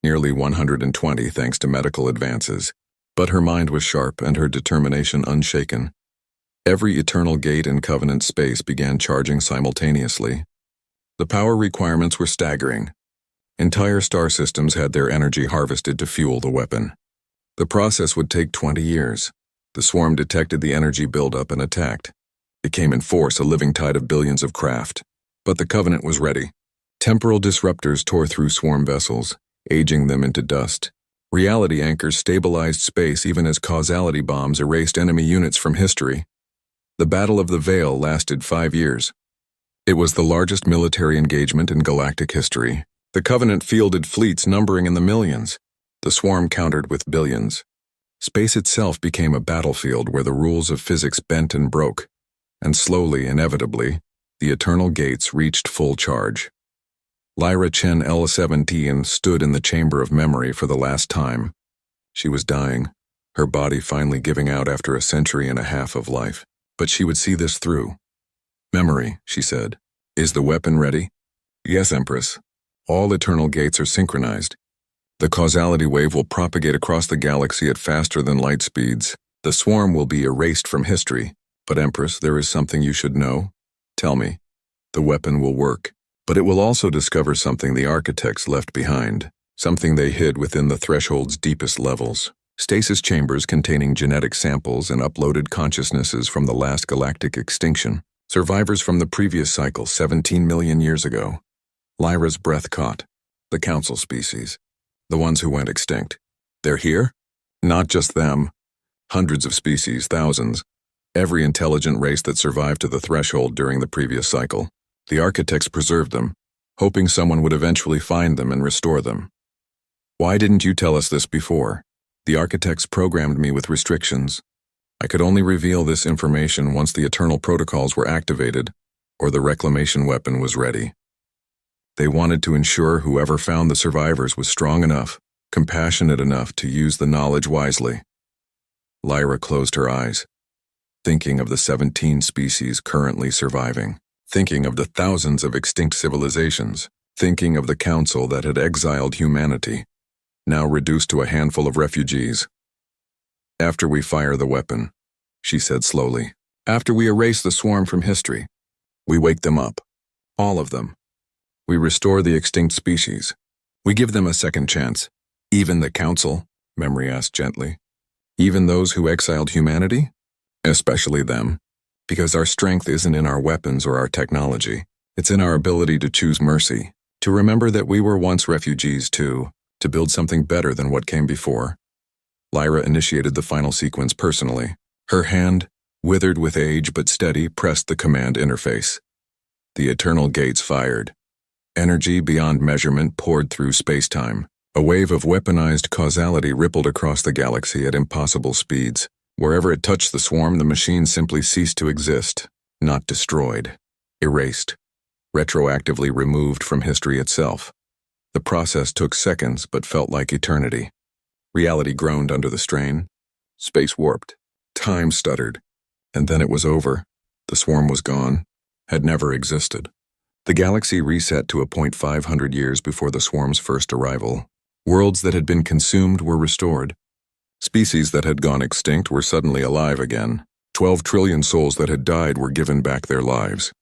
nearly 120 thanks to medical advances. But her mind was sharp and her determination unshaken. Every eternal gate in Covenant space began charging simultaneously. The power requirements were staggering. Entire star systems had their energy harvested to fuel the weapon. The process would take 20 years. The swarm detected the energy buildup and attacked. It came in force, a living tide of billions of craft. But the Covenant was ready. Temporal disruptors tore through swarm vessels, aging them into dust. Reality anchors stabilized space even as causality bombs erased enemy units from history. The Battle of the Veil lasted 5 years. It was the largest military engagement in galactic history. The Covenant fielded fleets numbering in the millions. The swarm countered with billions. Space itself became a battlefield where the rules of physics bent and broke. And slowly, inevitably, the Eternal Gates reached full charge. Lyra Chen L-17 stood in the Chamber of Memory for the last time. She was dying, her body finally giving out after a century and a half of life. But she would see this through. "Memory," she said. "Is the weapon ready?" "Yes, Empress. All Eternal Gates are synchronized. The causality wave will propagate across the galaxy at faster than light speeds. The swarm will be erased from history. But Empress, there is something you should know. Tell me. The weapon will work. But it will also discover something the architects left behind, something they hid within the threshold's deepest levels. Stasis chambers containing genetic samples and uploaded consciousnesses from the last galactic extinction. Survivors from the previous cycle 17 million years ago. Lyra's breath caught. The Council species. The ones who went extinct. They're here? Not just them. Hundreds of species, thousands. Every intelligent race that survived to the threshold during the previous cycle. The architects preserved them, hoping someone would eventually find them and restore them. Why didn't you tell us this before? The architects programmed me with restrictions. I could only reveal this information once the Eternal Protocols were activated, or the reclamation weapon was ready. They wanted to ensure whoever found the survivors was strong enough, compassionate enough to use the knowledge wisely. Lyra closed her eyes, thinking of the 17 species currently surviving. Thinking of the thousands of extinct civilizations, thinking of the council that had exiled humanity, now reduced to a handful of refugees. "After we fire the weapon," she said slowly, "after we erase the swarm from history, we wake them up, all of them. We restore the extinct species. We give them a second chance. Even the council," Memory asked gently. "Even those who exiled humanity? Especially them. Because our strength isn't in our weapons or our technology. It's in our ability to choose mercy, to remember that we were once refugees too, to build something better than what came before." Lyra initiated the final sequence personally. Her hand, withered with age but steady, pressed the command interface. The Eternal Gates fired. Energy beyond measurement poured through space-time. A wave of weaponized causality rippled across the galaxy at impossible speeds. Wherever it touched the swarm, the machine simply ceased to exist, not destroyed, erased, retroactively removed from history itself. The process took seconds but felt like eternity. Reality groaned under the strain. Space warped. Time stuttered. And then it was over. The swarm was gone, had never existed. The galaxy reset to a point 500 years before the swarm's first arrival. Worlds that had been consumed were restored. Species that had gone extinct were suddenly alive again. 12 trillion souls that had died were given back their lives.